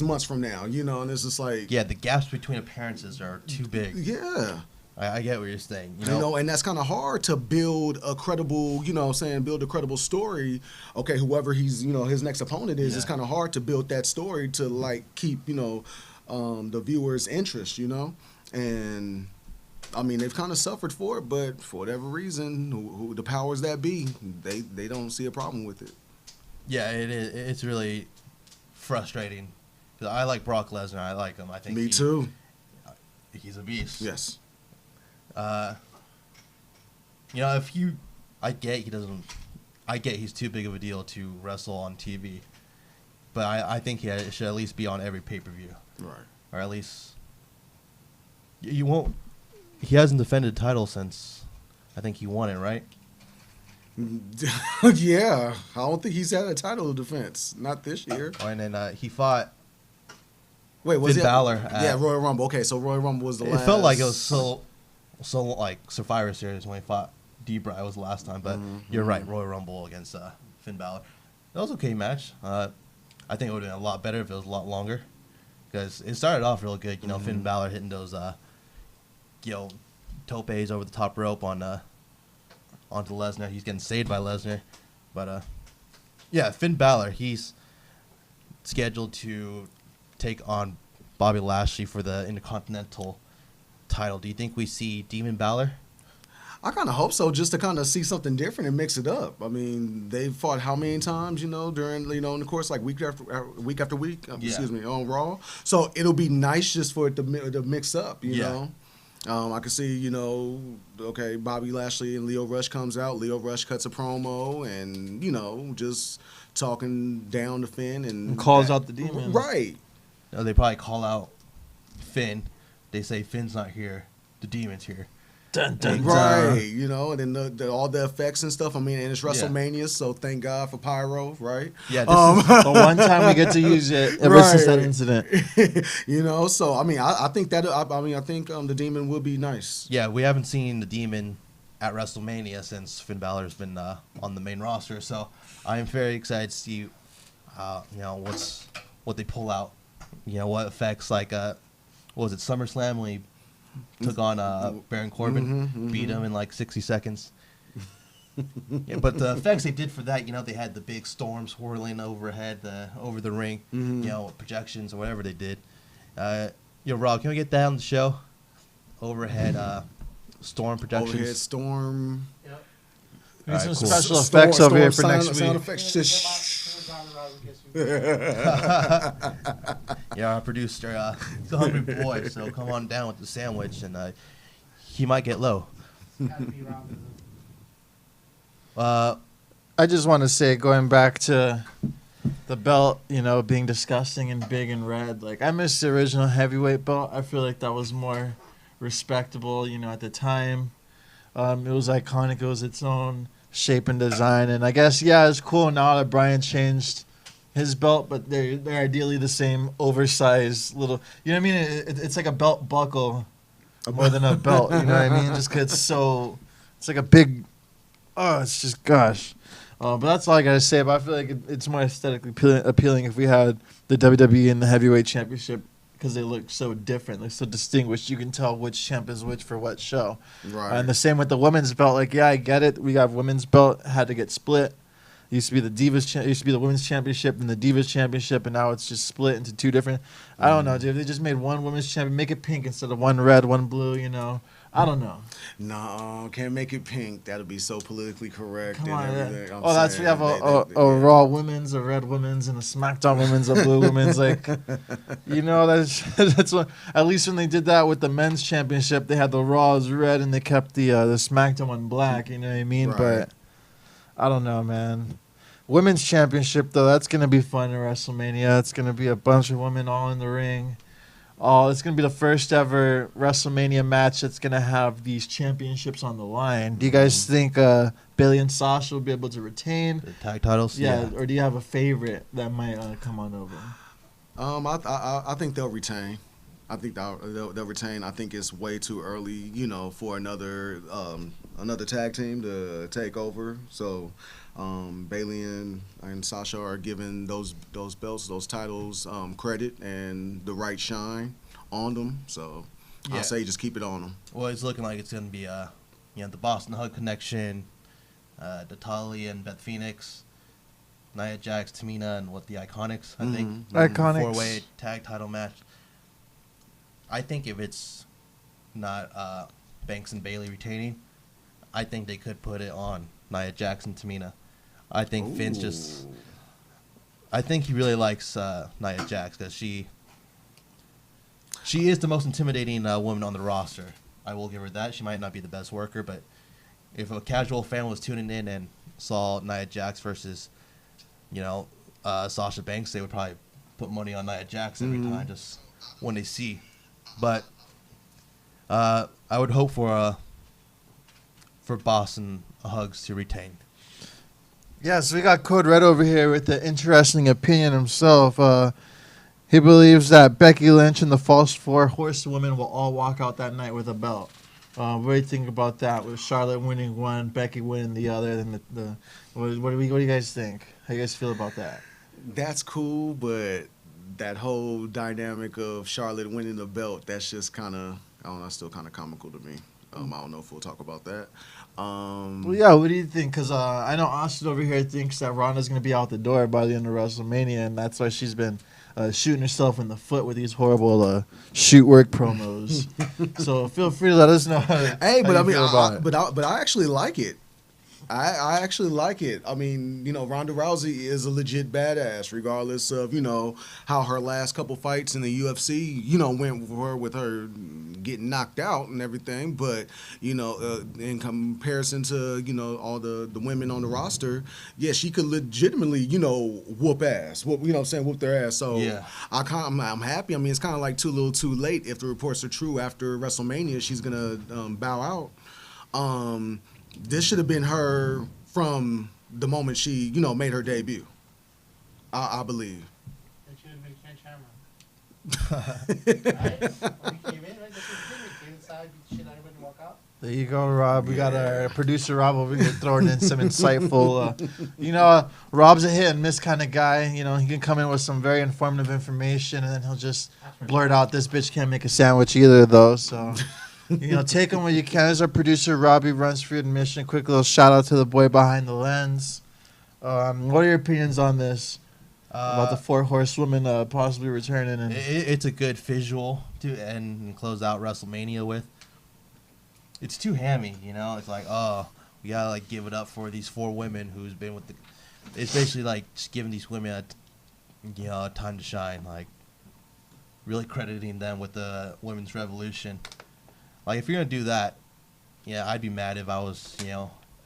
A: months from now, and it's just like,
B: yeah, the gaps between appearances are too big.
A: Yeah.
B: I get what you're saying.
A: And that's kind of hard to build a credible, build a credible story. Okay, whoever he's, his next opponent is, it's kind of hard to build that story to like keep, the viewers' interest, and. I mean, they've kind of suffered for it, but for whatever reason, who the powers that be, they don't see a problem with it.
B: Yeah, it is. It's really frustrating. Because I like Brock Lesnar. I like him. I think
A: Me too.
B: He's a beast.
A: Yes.
B: I get he's too big of a deal to wrestle on TV, but I think he should at least be on every pay-per-view.
A: Right.
B: Or at least you won't. He hasn't defended the title since I think he won it, right?
A: Yeah. I don't think he's had a title defense. Not this year.
B: Oh, and then he fought
A: was
B: Finn Balor.
A: Royal Rumble. Okay, so Royal Rumble was the last.
B: It felt like it was so like Survivor Series when he fought D-Bry was the last time. But you're right, Royal Rumble against Finn Balor. That was an okay match. I think it would have been a lot better if it was a lot longer. Because it started off real good. Finn Balor hitting those topes over the top rope onto Lesnar. He's getting saved by Lesnar. But, Finn Balor, he's scheduled to take on Bobby Lashley for the Intercontinental title. Do you think we see Demon Balor?
A: I kind of hope so, just to kind of see something different and mix it up. I mean, they've fought how many times, during, in the course, like week after week, on Raw. So it'll be nice just for it to mix up, you know. I can see, Bobby Lashley and Lio Rush comes out. Lio Rush cuts a promo and, just talking down to Finn and
C: calls out the demon.
A: Right.
B: They probably call out Finn. They say Finn's not here. The demon's here.
C: Dun, dun,
A: right. And then all the effects and stuff. I mean, and it's WrestleMania, so thank God for pyro, right?
C: Yeah, this is the one time we get to use it ever since that incident.
A: So I mean, I think that I think the demon will be nice.
B: Yeah, we haven't seen the demon at WrestleMania since Finn Balor's been on the main roster, so I am very excited to see, what they pull out. What effects like what was it, SummerSlam when he took on Baron Corbin, beat him in like 60 seconds. But the effects they did for that, they had the big storm swirling overhead, over the ring, projections or whatever they did. Rob, can we get that on the show? Overhead storm projections.
A: Overhead storm.
C: Yep. Need some special effects over here for next week.
A: Sound effects.
D: Ronda Rousey gets
B: Yeah, our producer, he's a hungry boy, so come on down with the sandwich, and he might get low.
D: Gotta be Ronda.
C: I just want to say, going back to the belt, being disgusting and big and red, like, I miss the original heavyweight belt. I feel like that was more respectable, at the time. It was iconic. It was its own shape and design. And I guess, it's cool now that Bryan changed his belt, but they're ideally the same oversized little, you know what I mean? It's like a belt buckle more than a belt, you know what I mean? Just 'cause it's like a big, it's just, gosh. But that's all I got to say. But I feel like it's more aesthetically appealing if we had the WWE and the Heavyweight Championship, because they look so different. They're so distinguished. You can tell which champ is which for what show.
A: Right.
C: And the same with the women's belt. Like, I get it. We got women's belt, had to get split. It used to be the Divas. Used to be the Women's Championship and the Divas Championship, and now it's just split into two different. I don't know, dude. They just made one Women's Champion, make it pink instead of one red, one blue. I don't know.
A: No, can't make it pink. That'll be so politically correct.
C: Come
A: and
C: on,
A: everything.
C: we have a Raw Women's, a Red Women's, and a SmackDown Women's, a Blue Women's. Like, that's what. At least when they did that with the Men's Championship, they had the Raws red and they kept the SmackDown one black. You know what I mean?
A: Right.
C: But I don't know, man. Women's Championship though, that's gonna be fun at WrestleMania. It's gonna be a bunch of women all in the ring. Oh, it's going to be the first ever WrestleMania match that's going to have these championships on the line. Do you guys think Bailey and Sasha will be able to retain
B: The tag titles?
C: Yeah, or do you have a favorite that might come on over?
A: I think they'll retain. I think they'll retain. I think it's way too early, for another tag team to take over. So Bailey and Sasha are giving those belts, those titles, credit and the right shine on them. So
B: Yeah.
A: I say just keep it on them.
B: Well, it's looking like it's going to be, the Boston Hug Connection, Natalya and Beth Phoenix, Nia Jax, Tamina, and the Iconics, I think.
C: Iconics.
B: 4-way tag title match. I think if it's not Banks and Bailey retaining, I think they could put it on Nia Jax and Tamina. I think Vince I think he really likes Nia Jax because she is the most intimidating woman on the roster. I will give her that. She might not be the best worker, but if a casual fan was tuning in and saw Nia Jax versus, Sasha Banks, they would probably put money on Nia Jax every time, just when they see. But I would hope for Boston Hugs to retain.
C: Yeah, so we got Code Red over here with the interesting opinion himself. He believes that Becky Lynch and the False 4 Horsewomen will all walk out that night with a belt. What do you think about that? With Charlotte winning one, Becky winning the other, then what do you guys think? How you guys feel about that?
A: That's cool, but that whole dynamic of Charlotte winning the belt, that's just kind of, I don't know, that's still kind of comical to me. I don't know if we'll talk about that.
C: Well, yeah, what do you think? Because I know Austin over here thinks that Ronda's going to be out the door by the end of WrestleMania, and that's why she's been shooting herself in the foot with these horrible shoot work promos. So feel free to let us know.
A: Hey, but I actually like it. I actually like it. I mean, Ronda Rousey is a legit badass, regardless of, how her last couple fights in the UFC, went with her getting knocked out and everything. But, in comparison to, all the women on the roster, yeah, she could legitimately, whoop ass. Whoop their ass. So
B: yeah.
A: I'm happy. I mean, it's kind of like too little too late. If the reports are true, after WrestleMania, she's going to bow out. This should have been her from the moment she, made her debut. I believe.
D: They should have made Ken Shamrock. Right? When he came in, right? That's what he did. He came inside, beat the shit out of everybody, walk out.
C: There you go, Rob. We got our producer Rob over here throwing in some insightful. Rob's a hit and miss kind of guy. He can come in with some very informative information, and then he'll just blurt out, "This bitch can't make a sandwich either," though. So. Take them where you can. As our producer, Robbie, runs for admission. A quick little shout out to the boy behind the lens. What are your opinions on this? About the 4 Horsewomen possibly returning? And
B: It's a good visual to end and close out WrestleMania with. It's too hammy, It's like, we gotta give it up for these 4 women who's been with the. It's basically like just giving these women time to shine. Like, really crediting them with the women's revolution. Like, if you're gonna do that, I'd be mad if I was,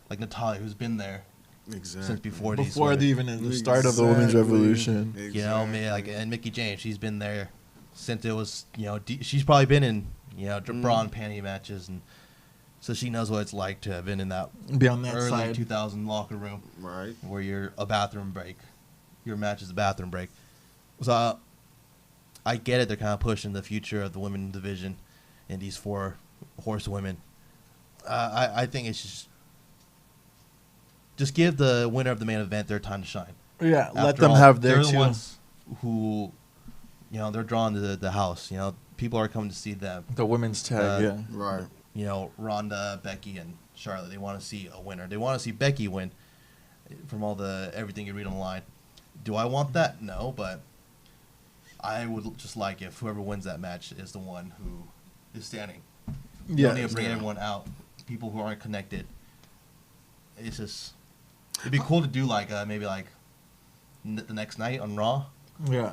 B: like Natalia, who's been there since before these.
C: Before the start of the women's revolution.
B: Exactly. Like, and Mickie James, she's been there since it was, she's probably been in, bra and panty matches, and so she knows what it's like to have been in that
C: Be on that
B: early
C: side.
B: 2000 locker room,
A: Right.
B: where you're a bathroom break. Your match is a bathroom break. So I get it. They're kind of pushing the future of the women's division in these 4 horsewomen. I think it's just give the winner of the main event their time to shine.
C: Yeah, let
B: After
C: them
B: all,
C: have their
B: they're the
C: two.
B: ones who, they're drawn to the house. People are coming to see them.
C: The women's tag,
A: Right.
B: Ronda, Becky, and Charlotte. They want to see a winner. They want to see Becky win from everything you read online. Do I want that? No, but I would just like if whoever wins that match is the one who is standing. You don't need to bring everyone out. People who aren't connected. It's just, it'd be cool to do maybe the next night on Raw,
C: Yeah.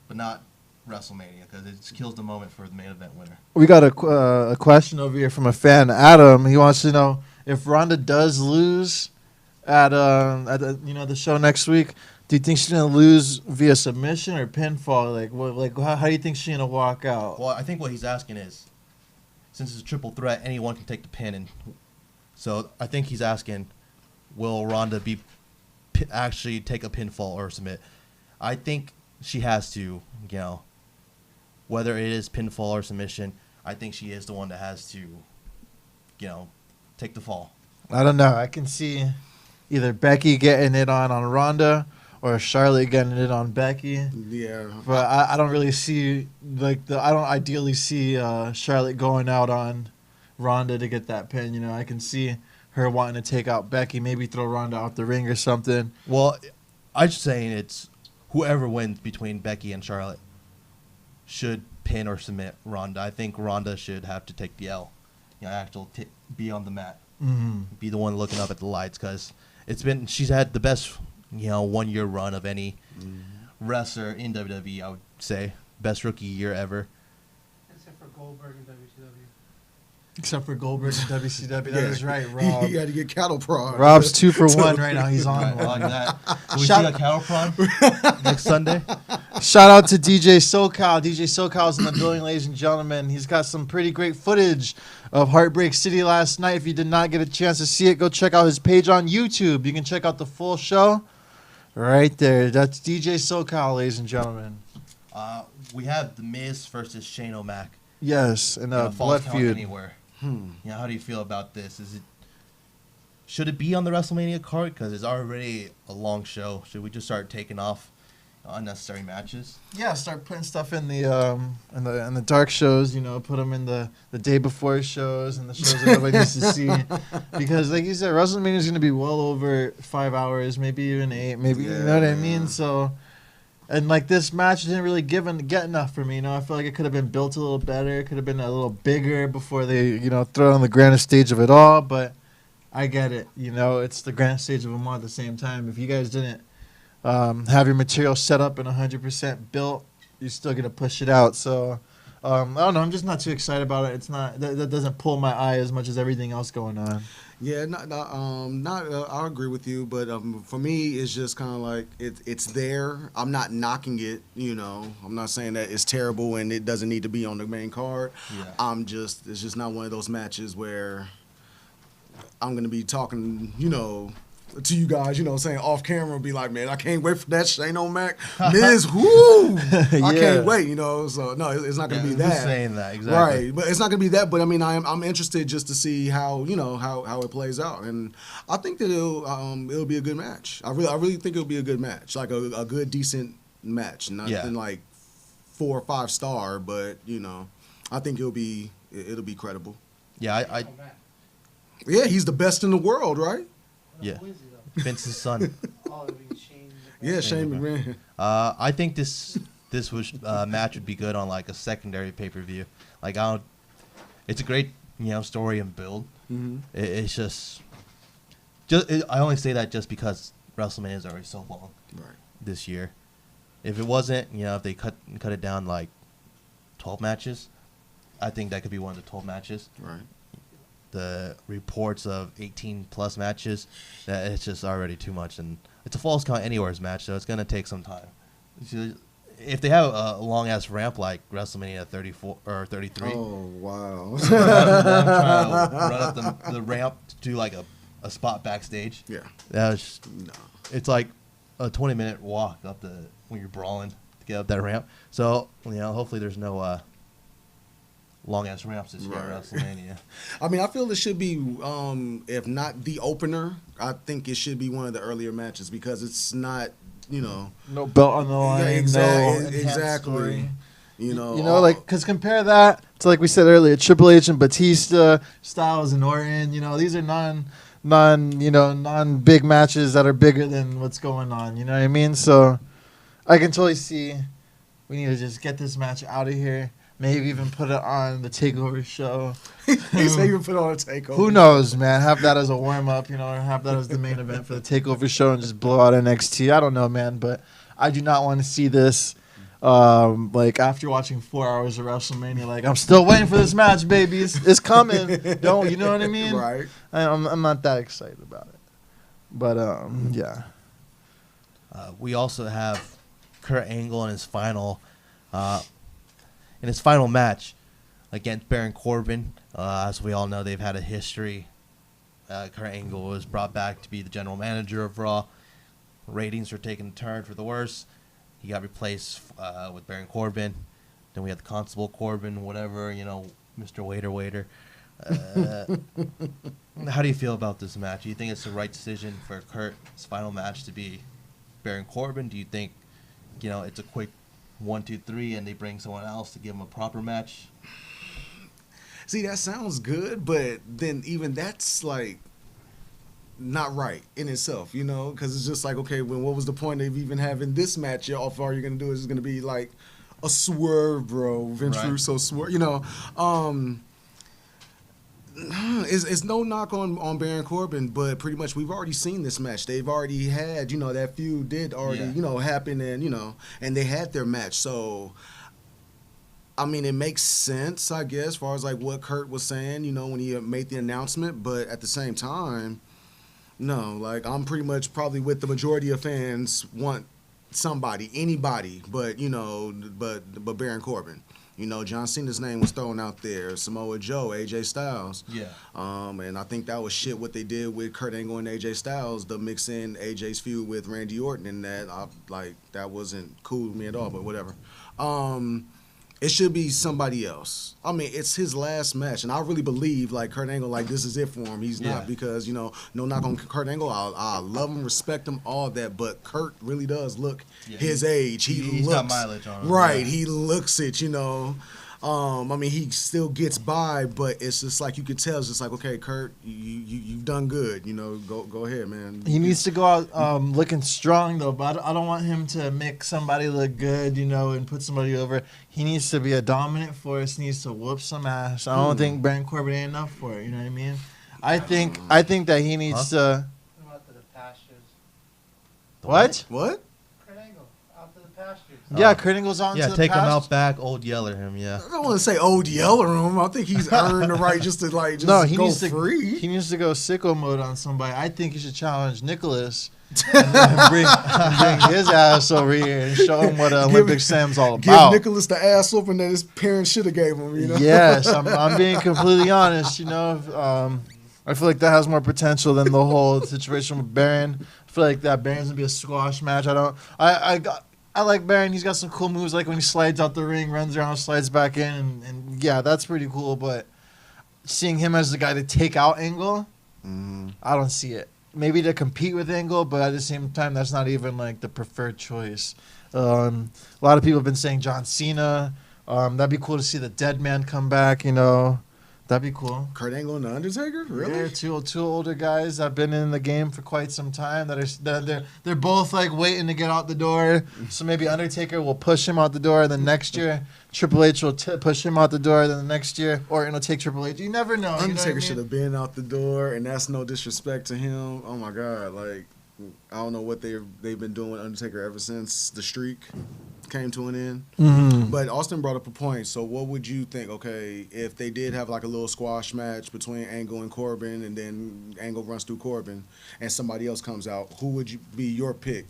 B: but not WrestleMania, because it just kills the moment for the main event winner.
C: We got a question over here from a fan, Adam. He wants to know if Ronda does lose at the show next week. Do you think she's gonna lose via submission or pinfall? How do you think she's gonna walk out?
B: Well, I think what he's asking is, since it's a triple threat, anyone can take the pin, and so I think he's asking, will Ronda actually take a pinfall or submit? I think she has to, whether it is pinfall or submission. I think she is the one that has to, take the fall.
C: I don't know. I can see either Becky getting it on Ronda or Charlotte getting it on Becky.
A: Yeah.
C: But I don't really see I don't ideally see Charlotte going out on Ronda to get that pin. I can see her wanting to take out Becky, maybe throw Ronda out the ring or something.
B: Well, I'm just saying it's whoever wins between Becky and Charlotte should pin or submit Ronda. I think Ronda should have to take the L, be on the mat, be the one looking up at the lights, because she's had the best 1 year run of any wrestler in WWE. I would say best rookie year ever.
D: Except for Goldberg and WCW.
C: Except for Goldberg and WCW. That is right, Rob.
A: You got to get cattle prod.
C: Rob's 2 for 1 right now. He's on
B: I
C: one.
B: like that. Can we see a cattle prod next Sunday?
C: Shout out to DJ SoCal. DJ SoCal's in the building, ladies and gentlemen. He's got some pretty great footage of Heartbreak City last night. If you did not get a chance to see it, go check out his page on YouTube. You can check out the full show right there. That's DJ SoCal, ladies and gentlemen.
B: We have The Miz versus Shane O'Mac.
C: Yes, and a
B: Fall
C: blood
B: Count
C: feud.
B: Anywhere. How do you feel about this? Should it be on the WrestleMania card? Because it's already a long show. Should we just start taking off unnecessary matches?
C: Yeah, start putting stuff in the dark shows. Put them in the day before shows and the shows that nobody needs to see. Because, like you said, WrestleMania is going to be well over 5 hours, maybe even 8. Maybe you know what I mean. So, and this match didn't really get enough for me. I feel like it could have been built a little better. It could have been a little bigger before they throw it on the grandest stage of it all. But I get it. It's the grandest stage of them all at the same time. If you guys didn't have your material set up and 100% built, you're still gonna push it out. So I don't know. I'm just not too excited about it. It's not that doesn't pull my eye as much as everything else going on.
A: Yeah, I agree with you, but for me, it's just kind of like it's there. I'm not knocking it, I'm not saying that it's terrible and it doesn't need to be on the main card.
B: Yeah.
A: It's just not one of those matches where I'm gonna be talking, to you guys, saying off camera, be like, man, I can't wait for that Shane O'Mac, Miz, whoo, I can't wait, So no, it's not gonna be that.
B: Who's saying that exactly?
A: Right, but it's not gonna be that. But I mean, I'm interested just to see how how it plays out, and I think that it'll be a good match. I really think it'll be a good match, like a good decent match, nothing like 4 or 5 star, but I think it'll be credible.
B: Yeah,
A: Yeah, he's the best in the world, right?
B: Yeah.
D: Who is he, though?
B: Vince's son.
D: Oh, I mean, Shane.
A: Yeah, Shane McMahon.
B: I think this match would be good on a secondary pay-per-view. It's a great story and build.
A: Mm-hmm.
B: It's just I only say that just because WrestleMania is already so long
A: Right.
B: this year. If it wasn't, if they cut it down like 12 matches, I think that could be one of the 12 matches.
A: Right.
B: The reports of 18-plus matches, that it's just already too much. And it's a Falls Count Anywhere's match, so it's going to take some time. If they have a long-ass ramp like WrestleMania 34 or 33.
A: Oh, wow.
B: Trying to run up the ramp to do like a spot backstage.
A: Yeah.
B: No. It's like a 20-minute walk up when you're brawling to get up that ramp. So, hopefully there's no long-ass ramps this year at WrestleMania.
A: I mean, I feel it should be, if not the opener, I think it should be one of the earlier matches because it's not,
C: no belt on the line.
A: Yeah, exactly.
C: Story.
A: Because
C: compare that to, like we said earlier, Triple H and Batista, Styles and Orton. These are non-big matches that are bigger than what's going on. You know what I mean? So I can totally see we need to just get this match out of here. Maybe even put it on the TakeOver show.
A: He's even put it on a TakeOver.
C: Who knows, man? Have that as a warm-up, or have that as the main event for the TakeOver show and just blow out NXT. I don't know, man, but I do not want to see this, after watching 4 hours of WrestleMania. I'm still waiting for this match, baby. It's coming. You know what I mean?
A: Right.
C: I'm not that excited about it. But, yeah.
B: We also have Kurt Angle in his final match against Baron Corbin. As we all know, they've had a history. Kurt Angle was brought back to be the general manager of Raw. Ratings were taking a turn for the worse. He got replaced with Baron Corbin. Then we had the Constable Corbin, whatever, Mr. Waiter. How do you feel about this match? Do you think it's the right decision for Kurt's final match to be Baron Corbin? Do you think, it's a quick 1, 2, 3, and they bring someone else to give him a proper match?
A: See, that sounds good, but then even that's not right in itself, because it's just okay, what was the point of even having this match? All you're gonna do is going to be like a swerve, bro. Vince Russo swerve, It's no knock on Baron Corbin, but pretty much we've already seen this match. They've already had, that feud did already, happen, and and they had their match. So, I mean, it makes sense, I guess, as far as what Kurt was saying, when he made the announcement. But at the same time, no, I'm pretty much probably with the majority of fans want anybody, but but Baron Corbin. John Cena's name was thrown out there. Samoa Joe, AJ Styles.
B: Yeah.
A: And I think that was shit what they did with Kurt Angle and AJ Styles to mix in AJ's feud with Randy Orton, and that wasn't cool to me at all. But whatever. It should be somebody else. I mean, it's his last match, and I really believe Kurt Angle, this is it for him. He's not, because no knock on Kurt Angle. I love him, respect him, all that, but Kurt really does look his age. He's
B: got mileage on him.
A: Right, he looks it. I mean, he still gets by, but it's just you could tell. It's just okay, Kurt, you've done good. Go ahead, man.
C: He needs to go out looking strong, though. But I don't want him to make somebody look good, and put somebody over. He needs to be a dominant force. He needs to whoop some ass. I don't think Baron Corbin ain't enough for it. You know what I mean? I think that he needs to.
D: Out to the pastures.
C: What?
A: What?
D: Kurt Angle, out to the pastures.
C: Yeah, Kurt Angle's on to the
B: take him
C: past.
B: out back, old Yeller him, yeah.
A: I don't want to say old Yeller him. I think he's earned the right just to
C: he
A: go
C: needs
A: free.
C: He needs to go sicko mode on somebody. I think he should challenge Nicholas and bring his ass over here and show him what Olympic Sam's all about.
A: Give Nicholas the ass whooping that his parents should have gave him.
C: Yes, I'm being completely honest. I feel like that has more potential than the whole situation with Baron. I feel like that Baron's gonna be a squash match. I like Baron. He's got some cool moves, like when he slides out the ring, runs around, slides back in, and yeah, that's pretty cool. But seeing him as the guy to take out Angle, I don't see it. Maybe to compete with Angle, but at the same time, that's not even the preferred choice. A lot of people have been saying John Cena. That'd be cool to see the Dead Man come back. That'd be cool.
A: Kurt Angle and The Undertaker? Really?
C: Yeah, two older guys that have been in the game for quite some time. They're both waiting to get out the door. So maybe Undertaker will push him out the door. Then next year, Triple H will push him out the door. Then the next year, Orton will take Triple H. You never know.
A: Undertaker should have been out the door, and that's no disrespect to him. Oh my God, I don't know what they've been doing with Undertaker ever since the streak came to an end.
C: Mm-hmm.
A: But Austin brought up a point. So what would you think? Okay, if they did have like a little squash match between Angle and Corbin, and then Angle runs through Corbin, and somebody else comes out, who would be your pick?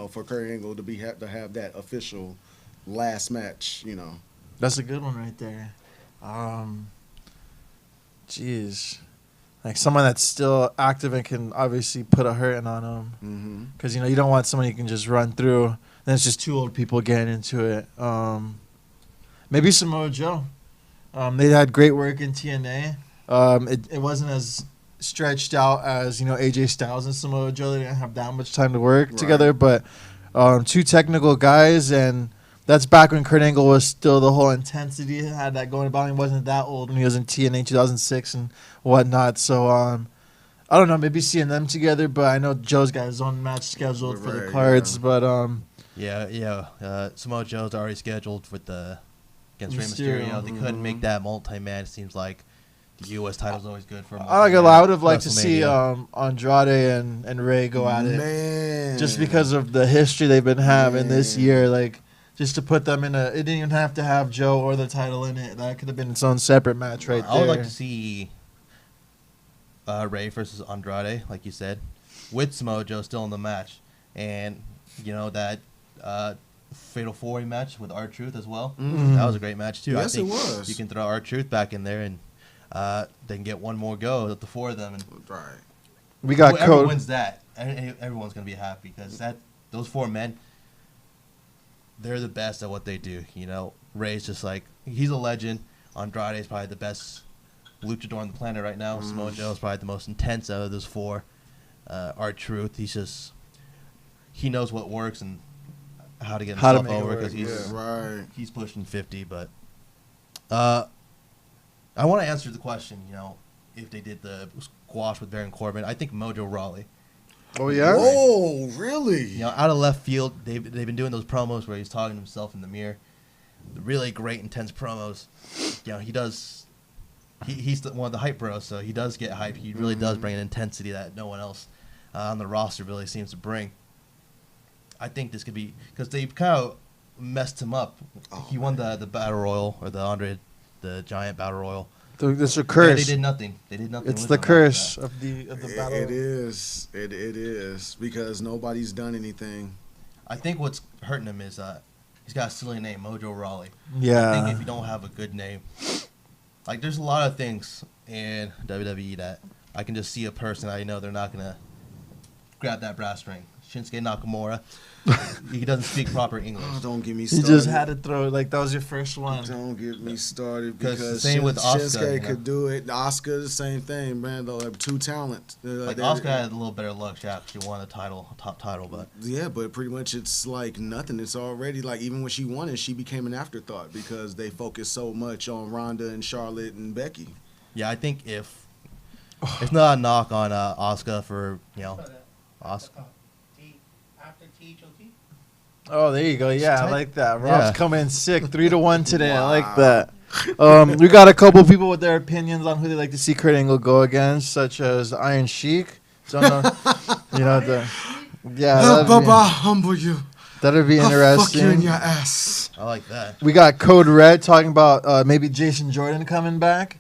A: For Kurt Angle to have that official last match.
C: That's a good one right there. Jeez. Like someone that's still active and can obviously put a hurting on them. Because, you don't want someone you can just run through. And it's just two old people getting into it. Maybe Samoa Joe. They had great work in TNA. It wasn't as stretched out as, AJ Styles and Samoa Joe. They didn't have that much time to work together. But two technical guys, and that's back when Kurt Angle was still the whole intensity, had that going about. He wasn't that old when he was in TNA 2006 and whatnot. So, I don't know, maybe seeing them together, but I know Joe's got his own match scheduled for the cards.
B: Yeah.
C: But,
B: Samoa Joe's already scheduled against Rey Mysterio. They couldn't make that multi-man. It seems like the U.S. title's always good for him.
C: I would have liked to see Andrade and Rey go at it.
A: Man.
C: Just because of the history they've been having this year. Like, just to put them in it didn't even have to have Joe or the title in it. That could have been its own separate match right there.
B: I would like to see Rey versus Andrade, like you said, with Samoa Joe still in the match. And, that Fatal 4-Way match with R-Truth as well. That was a great match, too.
A: Yes,
B: I think
A: it was.
B: You can throw R-Truth back in there, and they can get one more go at the four of them. And
C: we got
B: whoever wins that, everyone's going to be happy because those four men, they're the best at what they do. Rey's just he's a legend. Andrade's probably the best luchador on the planet right now. Samoa Joe's probably the most intense out of those four. R-Truth, he knows what works and how to get himself over because he's pushing 50. But I want to answer the question, if they did the squash with Baron Corbin, I think Mojo Rawley.
C: Oh, yeah?
A: Oh, really?
B: Out of left field, they've been doing those promos where he's talking to himself in the mirror. Really great, intense promos. He does. He's one of the hype bros, so he does get hype. He really does bring an intensity that no one else on the roster really seems to bring. I think this could be because they kind of messed him up. He won the battle royal or the Giant battle royal.
C: It's a curse.
B: And they did nothing.
C: It's the curse of the battle.
A: It is. It is because nobody's done anything.
B: I think what's hurting him is he's got a silly name, Mojo Rawley.
C: Yeah.
B: I think if you don't have a good name, there's a lot of things in WWE that I can just see a person I know they're not gonna grab that brass ring. Shinsuke Nakamura. He doesn't speak proper English.
A: Oh, don't get me
C: You
A: started.
C: just had to throw it that was your first one.
A: Don't get me started
B: the
A: because
B: same with Asuka,
A: Shinsuke could do it. Asuka, the same thing, man. They'll have two talent.
B: Asuka had a little better luck. She actually won a top title, but
A: but pretty much it's nothing. It's already even when she won it, she became an afterthought because they focused so much on Ronda and Charlotte and Becky.
B: Yeah, I think if it's not a knock on Asuka for Asuka.
D: After THOT?
C: Oh, there you go. Yeah, I like that. Rob's
B: Yeah.
C: coming sick. 3-1 today. I like that. We got a couple people with their opinions on who they like to see Kurt Angle go against, such as Iron Sheik. Don't know,
A: Humble you.
C: That'd be
A: I'll
C: interesting.
A: fuck you in your ass.
B: I like that.
C: We got Code Red talking about maybe Jason Jordan coming back,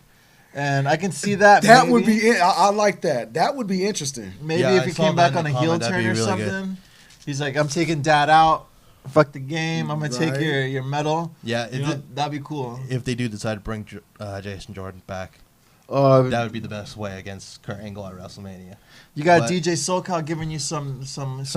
C: and I can see that.
A: That
C: maybe.
A: would be. I like that. That would be interesting.
C: Maybe
B: Yeah,
C: if
B: I
C: he
B: saw
C: came
B: that
C: back
B: in
C: on
B: the
C: a heel
B: comment, that'd
C: turn
B: be
C: or
B: really
C: something.
B: good.
C: He's like, I'm taking Dad out. Fuck the game. I'm gonna take
A: Right.
C: your medal.
B: Yeah,
C: That'd be cool.
B: if they do decide to bring Jason Jordan back,
C: Uh,
B: that would be the best way against Kurt Angle at WrestleMania.
C: You got
B: But-
C: DJ SoCal giving you some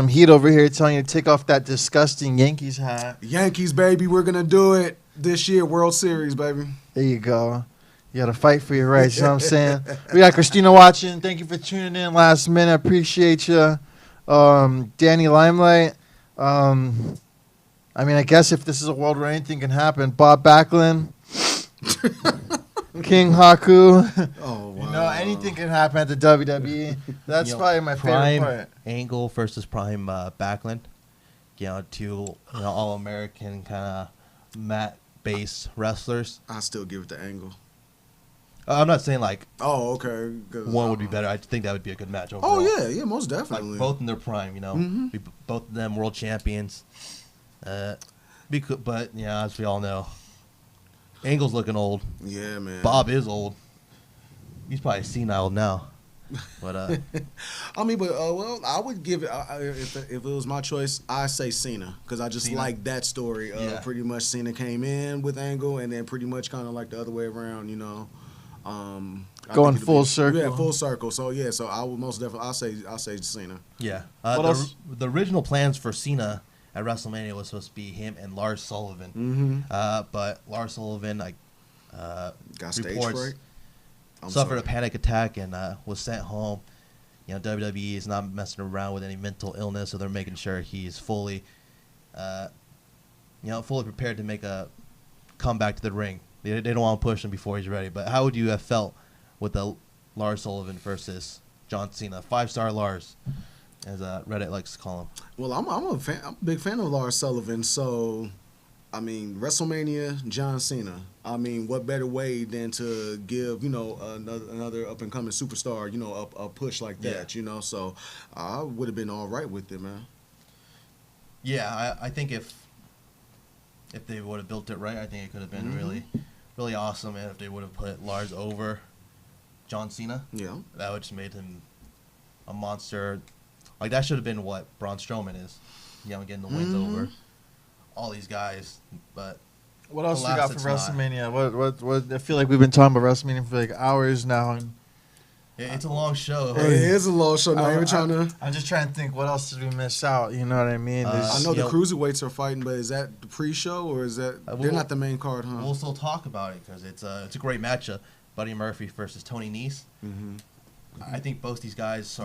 C: heat over here, telling you to take off that disgusting Yankees hat.
A: Yankees, baby, we're gonna do it this year. World Series, baby.
C: There you go. You got to fight for your rights. You know what I'm saying? We got Christina watching. Thank you for tuning in last minute. Appreciate you. Danny Limelight. I guess if this is a world where anything can happen, Bob Backlund, King Haku.
A: Oh wow.
C: Anything can happen at the WWE. That's probably my favorite part.
B: Angle versus Prime Backlund. Two all-American kind of mat-based wrestlers.
A: I still give it the Angle.
B: I'm not saying like
A: Oh, okay. 'Cause,
B: one would be better. I think that would be a good match overall.
A: Oh yeah, most definitely.
B: Like both in their prime, you know.
A: Mhm.
B: Both of them world champions. But yeah, as we all know, Angle's looking old.
A: Yeah, man.
B: Bob is old. He's probably senile now. But
A: I mean, but well, I would give it if it was my choice. I say Cena because I just
B: Cena?
A: like that story.
B: Yeah.
A: Pretty much Cena came in with Angle, and then pretty much kind of like the other way around. You know, I
C: Going
A: think it'll
C: full circle.
A: Yeah, full circle. So yeah, so I would most definitely. I'll say Cena.
B: yeah,
C: What else?
B: The original plans for Cena at WrestleMania was supposed to be him and Lars Sullivan.
A: Mm-hmm.
B: But Lars Sullivan,
A: Got stage
B: reports
A: fright.
B: suffered a panic attack and was sent home. You know, WWE is not messing around with any mental illness, so they're making sure he's fully prepared to make a comeback to the ring. They don't want to push him before he's ready. But how would you have felt with the Lars Sullivan versus John Cena? 5-star Lars, as Reddit likes to call him.
A: Well, I'm a fan. I'm a big fan of Lars Sullivan. So, I mean, WrestleMania, John Cena. I mean, what better way than to give another up and coming superstar a push like that?
B: Yeah.
A: You know, so I would have been all right with it, man.
B: Yeah, I think if they would have built it right, I think it could have been really, really awesome. And if they would have put Lars over John Cena,
A: Yeah.
B: that would just made him a monster. Like, that should have been what Braun Strowman is. Getting the wins over all these guys. But
C: What else you got
B: Alas,
C: for
B: it's not.
C: WrestleMania? What? I feel like we've been talking about WrestleMania for like hours now, and
B: it's a long show.
A: It is a long show. Now you're trying to.
C: I'm just trying to think what else did we miss out. You know what I mean?
A: I know the
B: Yeah.
A: cruiserweights are fighting, but is that the pre-show or is that they're not the main card, huh?
B: We'll still talk about it because it's a great matchup. Buddy Murphy versus Tony Nese.
A: Mm-hmm.
B: I think both these guys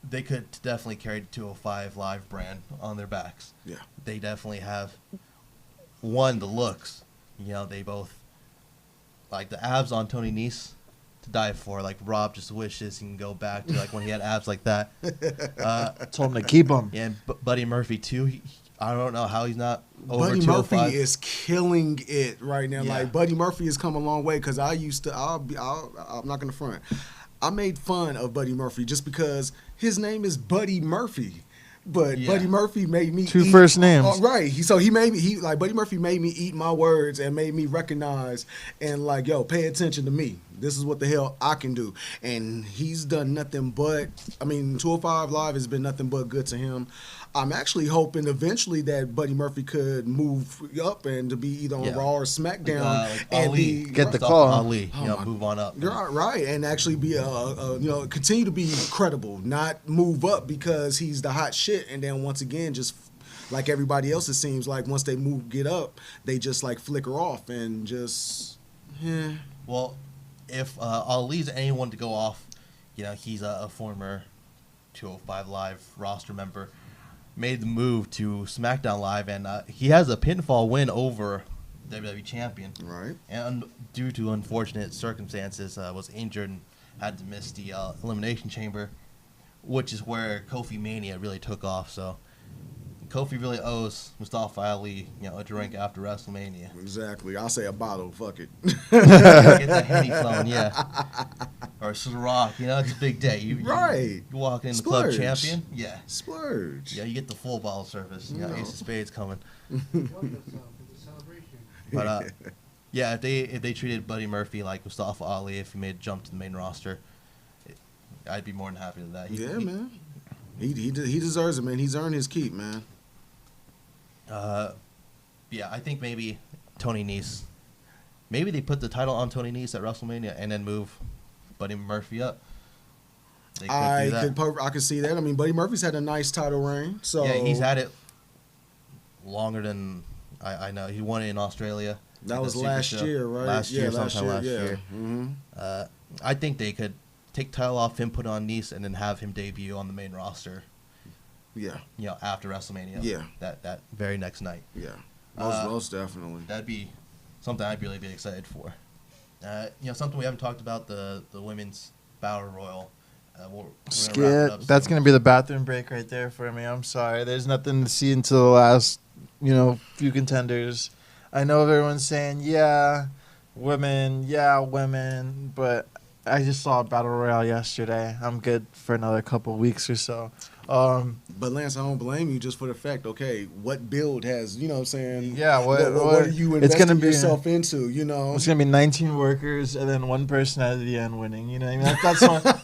B: they could definitely carry the 205 Live brand on their backs.
A: Yeah.
B: They definitely have, the looks. They both, like the abs on Tony Nese, to die for. Like, Rob just wishes he can go back to like when he had abs like that.
C: told him to keep them.
B: And Buddy Murphy too. I don't know how he's not over
A: Buddy
B: 205.
A: Murphy is killing it right now.
B: Yeah.
A: Like, Buddy Murphy has come a long way because I'm not gonna front. I made fun of Buddy Murphy just because his name is Buddy Murphy. But
B: Yeah.
A: Buddy Murphy made me
C: Two
A: eat,
C: first names.
A: right. Buddy Murphy made me eat my words and made me recognize and like, yo, pay attention to me. This is what the hell I can do. And he's done nothing but, 205 Live has been nothing but good to him. I'm actually hoping eventually that Buddy Murphy could move up and to be either on Raw or SmackDown
B: Like
A: and
B: Ali.
C: Get the
B: Mustafa
C: call.
B: Ali,
A: Oh, my-
B: move on up.
A: You're right, and actually be continue to be credible, not move up because he's the hot shit, and then once again, just like everybody else, it seems like once they get up, they just like flicker off and just,
B: Well, if Ali's anyone to go off, he's a former 205 Live roster member, made the move to SmackDown Live, and he has a pinfall win over WWE champion.
A: Right.
B: And due to unfortunate circumstances, was injured and had to miss the Elimination Chamber, which is where Kofi Mania really took off. So Kofi really owes Mustafa Ali, a drink after WrestleMania.
A: Exactly. I'll say a bottle. Fuck it.
B: Get that Henny flowing, yeah. Or Ciroc, it's a big day. You walk in the club
A: Splurge.
B: champion, yeah.
A: Splurge.
B: Yeah, you get the full bottle service.
A: No.
B: Ace of Spades coming.
D: It's a celebration.
B: But yeah, if they treated Buddy Murphy like Mustafa Ali, if he made a jump to the main roster, I'd be more than happy with that.
A: Man. He deserves it, man. He's earned his keep, man.
B: Yeah, I think maybe Tony Nese. Maybe they put the title on Tony Nese at WrestleMania and then move Buddy Murphy up. They could do that.
A: I could see that. Buddy Murphy's had a nice title reign. So
B: Yeah, he's had it longer than I know. He won it in Australia.
A: That
B: at
A: was
B: the Super
A: last
B: Show.
A: year, right?
B: Last year, sometime last
A: yeah.
B: year.
A: Mm-hmm.
B: I think they could take title off him, put it on Nese, and then have him debut on the main roster.
A: Yeah.
B: After WrestleMania.
A: Yeah.
B: That very next night.
A: Yeah. Most definitely.
B: That'd be something I'd really be excited for. Something we haven't talked about, the women's battle royal. We're gonna wrap it
C: Skit.
B: up
C: That's
B: soon.
C: gonna be the bathroom break right there for me. I'm sorry. There's nothing to see until the last, few contenders. I know everyone's saying, yeah, women, but I just saw a battle royale yesterday. I'm good for another couple weeks or so.
A: But Lance, I don't blame you just for the fact, okay, what build has, you know what I'm saying?
C: Yeah,
A: what are you
C: it's
A: investing
C: gonna be
A: yourself into, you know?
C: It's gonna be 19 workers and then one person at the end winning. You know what I mean?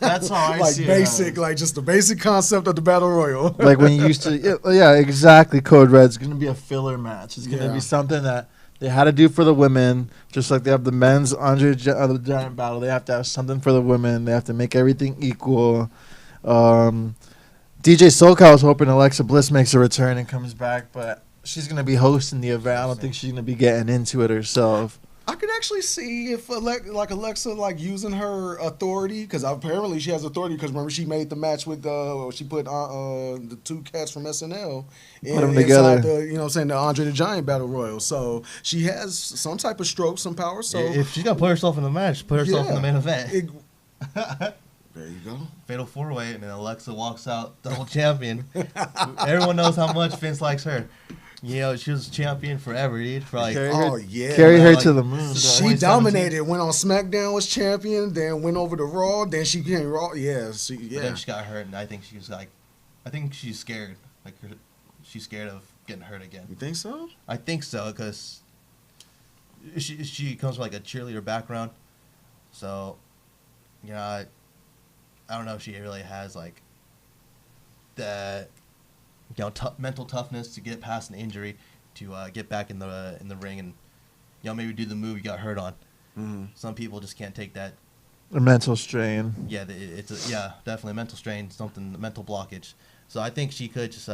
C: That's how I
A: like
C: see
A: basic,
C: it.
A: like just the basic concept of the battle royal.
C: Like when you used to, yeah, exactly. Code Red. It's gonna be a filler match. It's gonna be something that they had to do for the women, just like they have the men's Andre the Giant battle. They have to have something for the women. They have to make everything equal. DJ SoCal was hoping Alexa Bliss makes a return and comes back, but she's gonna be hosting the event. I don't think she's gonna be getting into it herself.
A: I could actually see if Alexa using her authority, because apparently she has authority, because remember she made the match with she put the two cats from SNL
C: Put them together.
A: inside the, you know what I'm saying, the Andre the Giant Battle Royal. So she has some type of stroke, some power. So
B: if she's gonna put herself in the match, put herself in the main event.
A: There you go.
B: Fatal 4-way, and then Alexa walks out double champion. Everyone knows how much Vince likes her. You know, she was champion forever, dude. For like,
C: carry her to the moon.
A: She dominated. Went on SmackDown, was champion. Then went over to Raw. Then she became Raw. Yeah,
B: But then she got hurt, and I think she's scared. Like, she's scared of getting hurt again.
A: You think so?
B: I think so, because she comes from like a cheerleader background, so I don't know if she really has like that, mental toughness to get past an injury, to get back in the ring and maybe do the move you got hurt on.
A: Mm-hmm.
B: Some people just can't take that.
C: A mental strain.
B: Yeah, it's definitely a mental strain, a mental blockage. So I think she could just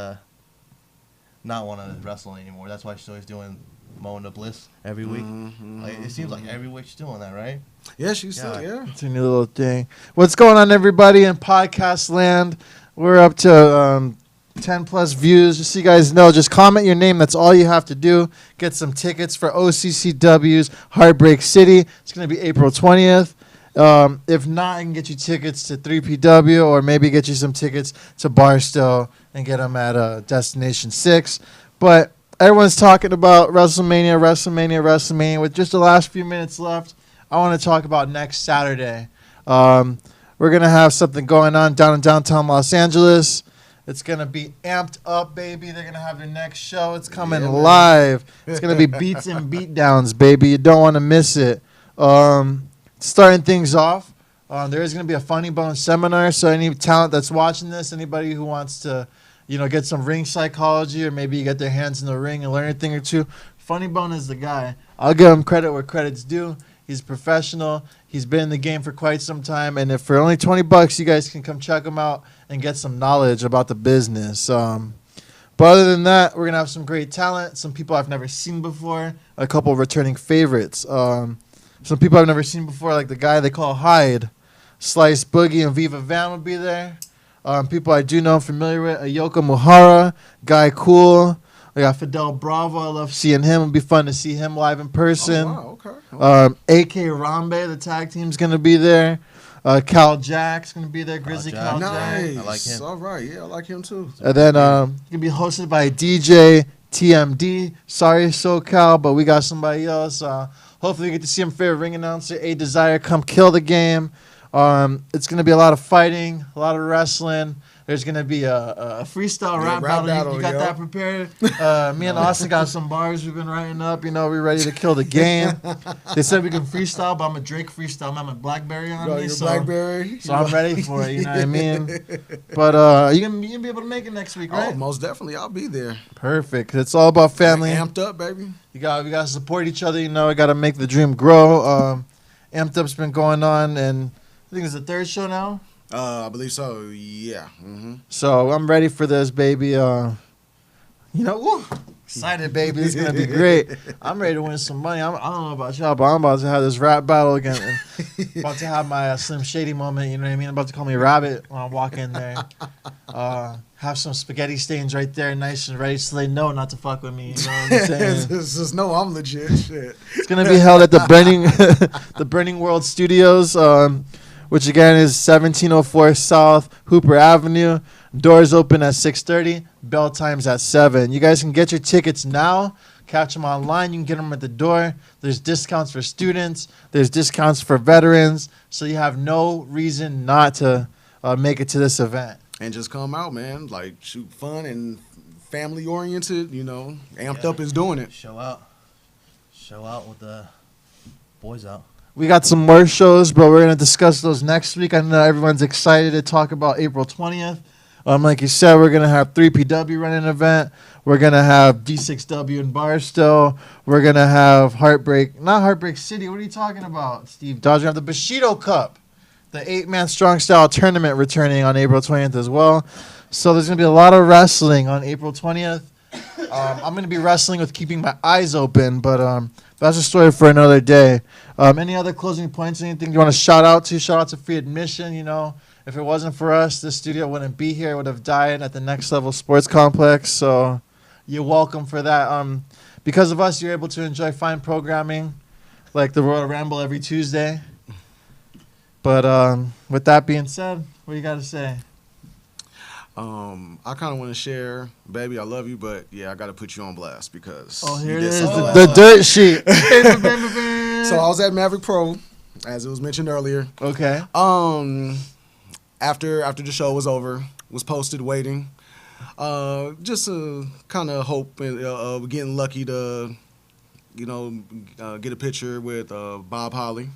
B: not want to wrestle anymore. That's why she's always doing Mona Bliss every week.
A: Mm-hmm.
B: Like, it seems like every week she's doing that, right?
A: Yeah, she's still,
C: It's a new little thing. What's going on, everybody, in podcast land? We're up to 10 plus views. Just so you guys know, just comment your name. That's all you have to do. Get some tickets for OCCW's Heartbreak City. It's going to be April 20th. If not, I can get you tickets to 3PW, or maybe get you some tickets to Barstow and get them at Destination 6. But everyone's talking about WrestleMania. With just the last few minutes left, I want to talk about next Saturday. We're going to have something going on down in downtown Los Angeles. It's going to be amped up, baby. They're going to have their next show. It's coming live. It's going to be beats and beatdowns, baby. You don't want to miss it. Starting things off, there is going to be a Funny Bone seminar. So any talent that's watching this, anybody who wants to, get some ring psychology, or maybe you get their hands in the ring and learn a thing or two, Funny Bone is the guy. I'll give him credit where credit's due. He's professional. He's been in the game for quite some time. And if for only $20, you guys can come check him out and get some knowledge about the business. But other than that, we're going to have some great talent, some people I've never seen before, a couple of returning favorites. Some people I've never seen before, like the guy they call Hyde. Slice Boogie and Viva Van will be there. People I do know, I'm familiar with, Ayoka Muhara, Guy Cool. We got Fidel Bravo. I love seeing him. It'll be fun to see him live in person.
A: Oh, wow, okay.
C: AK Rambe, the tag team's going to be there. Cal Jack's going to be there. Grizzly Cal Jack.
A: Nice.
B: I like him.
A: All right. Yeah, I like him too.
C: And then going to be hosted by DJ TMD. Sorry, SoCal, but we got somebody else. Hopefully you get to see him favorite ring announcer, A Desire, come kill the game. It's going to be a lot of fighting, a lot of wrestling. There's going to be a freestyle rap battle. You got that prepared? Me and Austin got some bars we've been writing up. We're ready to kill the game. They said we can freestyle, but I'm a Drake freestyle. I'm a Blackberry on me.
A: Blackberry.
C: So I'm ready for it, you know what I mean? But you gonna be able to make it next week, right?
A: Oh, most definitely. I'll be there.
C: Perfect. It's all about family.
A: Amped up, baby.
C: We got to support each other. We got to make the dream grow. Amped up's been going on, and I think it's the third show now.
A: I believe so. Yeah. Mm-hmm.
C: So I'm ready for this, baby. Woo, excited, baby. It's gonna be great. I'm ready to win some money. I don't know about y'all, but I'm about to have this rap battle again. About to have my Slim Shady moment. You know what I mean? About to call me Rabbit when I walk in there. Have some spaghetti stains right there, nice and ready, so they know not to fuck with me. You know what I'm saying?
A: Just know I'm legit. Shit.
C: It's gonna be held at the Burning World Studios. Which again is 1704 South Hooper Avenue. Doors open at 6:30. Bell times at 7. You guys can get your tickets now. catch them online. You can get them at the door. There's discounts for students. There's discounts for veterans. So you have no reason not to make it to this event.
A: And just come out, man. Like, shoot, fun and family oriented. Amped up is doing it.
B: Show out with the boys out.
C: We got some more shows, but we're going to discuss those next week. I know everyone's excited to talk about April 20th. Like you said, we're going to have 3PW running an event. We're going to have D6W in Barstow. We're going to have not Heartbreak City. What are you talking about, Steve Dodge? We have the Bushido Cup, the 8-man strong style tournament returning on April 20th as well. So there's going to be a lot of wrestling on April 20th. I'm going to be wrestling with keeping my eyes open, but that's a story for another day. Any other closing points? Anything you want to shout out to? Shout out to free admission. If it wasn't for us, this studio wouldn't be here. It would have died at the Next Level Sports Complex. So you're welcome for that. Because of us, you're able to enjoy fine programming like the Royal Rumble every Tuesday. But with that being said, what do you got to say?
A: I kind of want to share, baby, I love you, but yeah, I got to put you on blast because
C: Here
A: you
C: it
A: did
C: is,
A: something
C: the
A: last
C: dirt sheet.
A: So I was at Maverick Pro, as it was mentioned earlier.
C: Okay.
A: After the show was over, was posted waiting. Just to kind of hope of getting lucky to, get a picture with Bob Holly.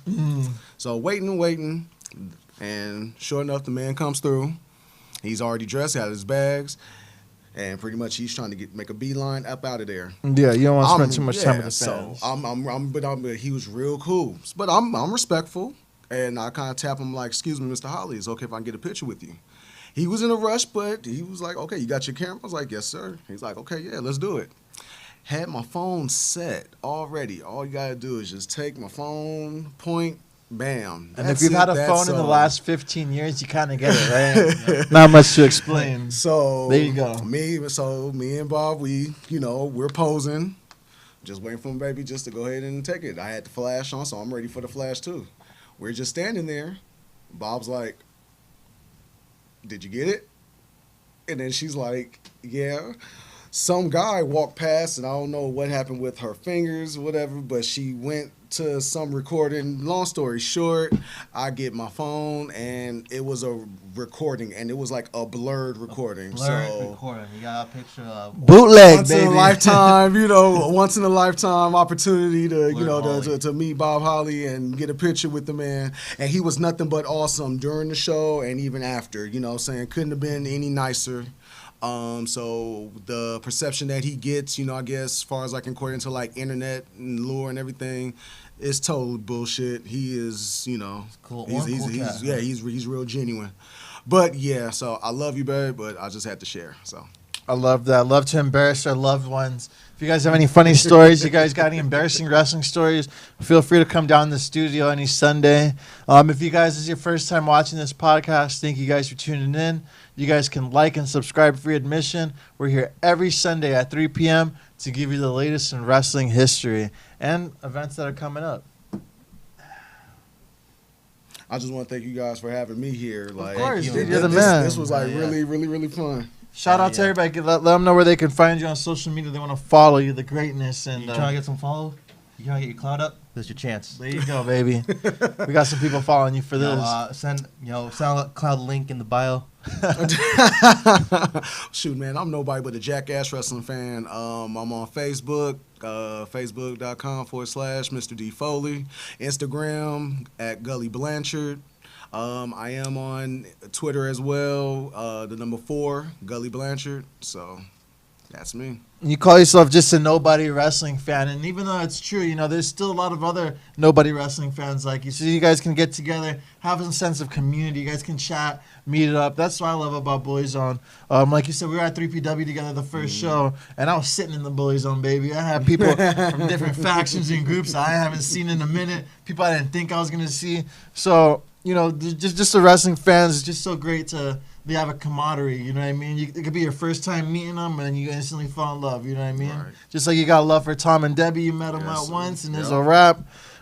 A: So waiting, and sure enough, the man comes through. He's already dressed, had his bags, and pretty much he's trying to make a beeline up out of there.
C: Yeah, you don't want to spend too much time with the
A: so
C: fans.
A: but he was real cool. But I'm respectful, and I kind of tap him like, "Excuse me, Mr. Holly, is it okay if I can get a picture with you?" He was in a rush, but he was like, "Okay, you got your camera?" I was like, "Yes, sir." He's like, "Okay, yeah, let's do it." Had my phone set already. All you gotta do is just take my phone, point, bam.
C: And if you've had a phone in the last 15 years, you kind of get it, right? Not much to explain.
A: So
C: there you go.
A: Me and Bob, we're posing, just waiting for him, baby, just to go ahead and take it. I had the flash on, so I'm ready for the flash too. We're just standing there. Bob's like, "Did you get it?" And then she's like, "Yeah." Some guy walked past, and I don't know what happened with her fingers or whatever, but she went to some recording. Long story short, I get my phone, and it was a recording, and it was like a blurred recording.
B: Recording. You got a picture of
C: bootleg,
A: once
C: baby.
A: in a lifetime opportunity to meet Bob Holly and get a picture with the man. And he was nothing but awesome during the show and even after. Couldn't have been any nicer. So the perception that he gets, I guess, as far as according to internet and lore and everything, is total bullshit. He is,
B: cool.
A: He's real genuine. But yeah, so I love you, babe, but I just had to share. So
C: I love that. I love to embarrass our loved ones. If you guys have any funny stories, you guys got any embarrassing wrestling stories, feel free to come down to the studio any Sunday. If you guys, this is your first time watching this podcast, thank you guys for tuning in. You guys can like and subscribe free admission. We're here every Sunday at 3 p.m. to give you the latest in wrestling history and events that are coming up.
A: I just want to thank you guys for having me here.
C: Of course, you're the man.
A: This was really, really, really fun.
C: Shout out to everybody. Let them know where they can find you on social media. They want to follow you, the greatness. And
B: you trying to get some follow? You trying to get your clout up? This is your chance.
C: There you go, baby. We got some people following you for this.
B: Send SoundCloud link in the bio.
A: Shoot, man, I'm nobody but a jackass wrestling fan. I'm on Facebook, facebook.com/Mr. D Foley, Instagram at Gully Blanchard. I am on Twitter as well, the number 4, Gully Blanchard. So that's me.
C: You call yourself just a nobody wrestling fan, and even though it's true, there's still a lot of other nobody wrestling fans like you. So you guys can get together, have a sense of community. You guys can chat, meet it up. That's what I love about BullyZone. Like you said, we were at 3PW together the first show, and I was sitting in the BullyZone, baby. I had people from different factions and groups I haven't seen in a minute, people I didn't think I was going to see. So, just the wrestling fans, it's just so great to they have a camaraderie, you know what I mean? It could be your first time meeting them, and you instantly fall in love, you know what I mean?
A: Right.
C: Just like you got love for Tom and Debbie, you met them out once, and there's a wrap.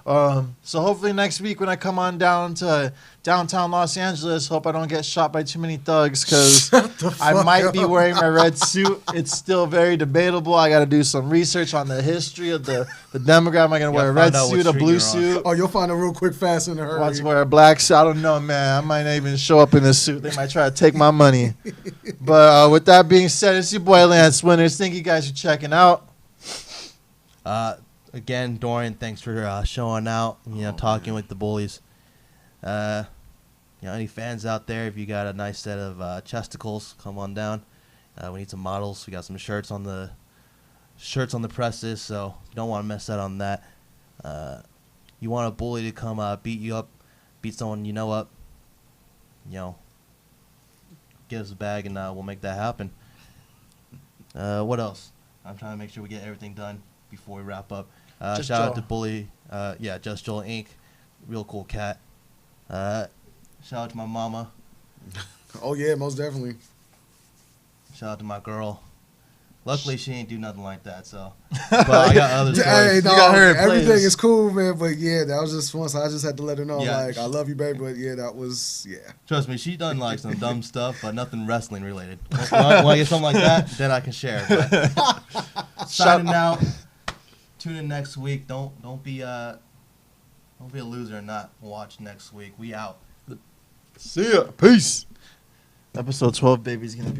C: So hopefully next week when I come on down to downtown Los Angeles, hope I don't get shot by too many thugs because I might be wearing my red suit. It's still very debatable. I got to do some research on the history of the demographic. Am I going to wear a red suit, a blue suit?
E: Oh, you'll find it real quick, fast, in a hurry.
C: Want to wear a black suit? I don't know, man. I might not even show up in this suit. They might try to take my money. But with that being said, it's your boy Lance Winters. Thank you guys for checking out.
B: Again, Dorian, thanks for showing out, talking with the bullies. Any fans out there, if you got a nice set of chesticles, come on down. We need some models. We got some shirts on the presses, so you don't want to miss out on that. You want a bully to come beat you up, beat someone you know up, give us a bag and we'll make that happen. What else? I'm trying to make sure we get everything done before we wrap up. Shout out to Bully, Just Joel Inc., real cool cat. Shout out to my mama.
E: Oh, yeah, most definitely.
B: Shout out to my girl. Luckily, she ain't do nothing like that, so. But I got other stories.
E: Hey, no,
C: You got her in
E: everything
C: place.
E: is cool, man. But yeah, that was just once. I just had to let her know,
B: Yeah.
E: like, I love you, baby. But yeah, that was, yeah.
B: Trust me, she done like some dumb stuff, but nothing wrestling related. When I get something like that, then I can share. But signing out. Tune in next week. Don't be a loser and not watch next week. We out.
C: See ya. Peace. Episode 12, baby, is going to be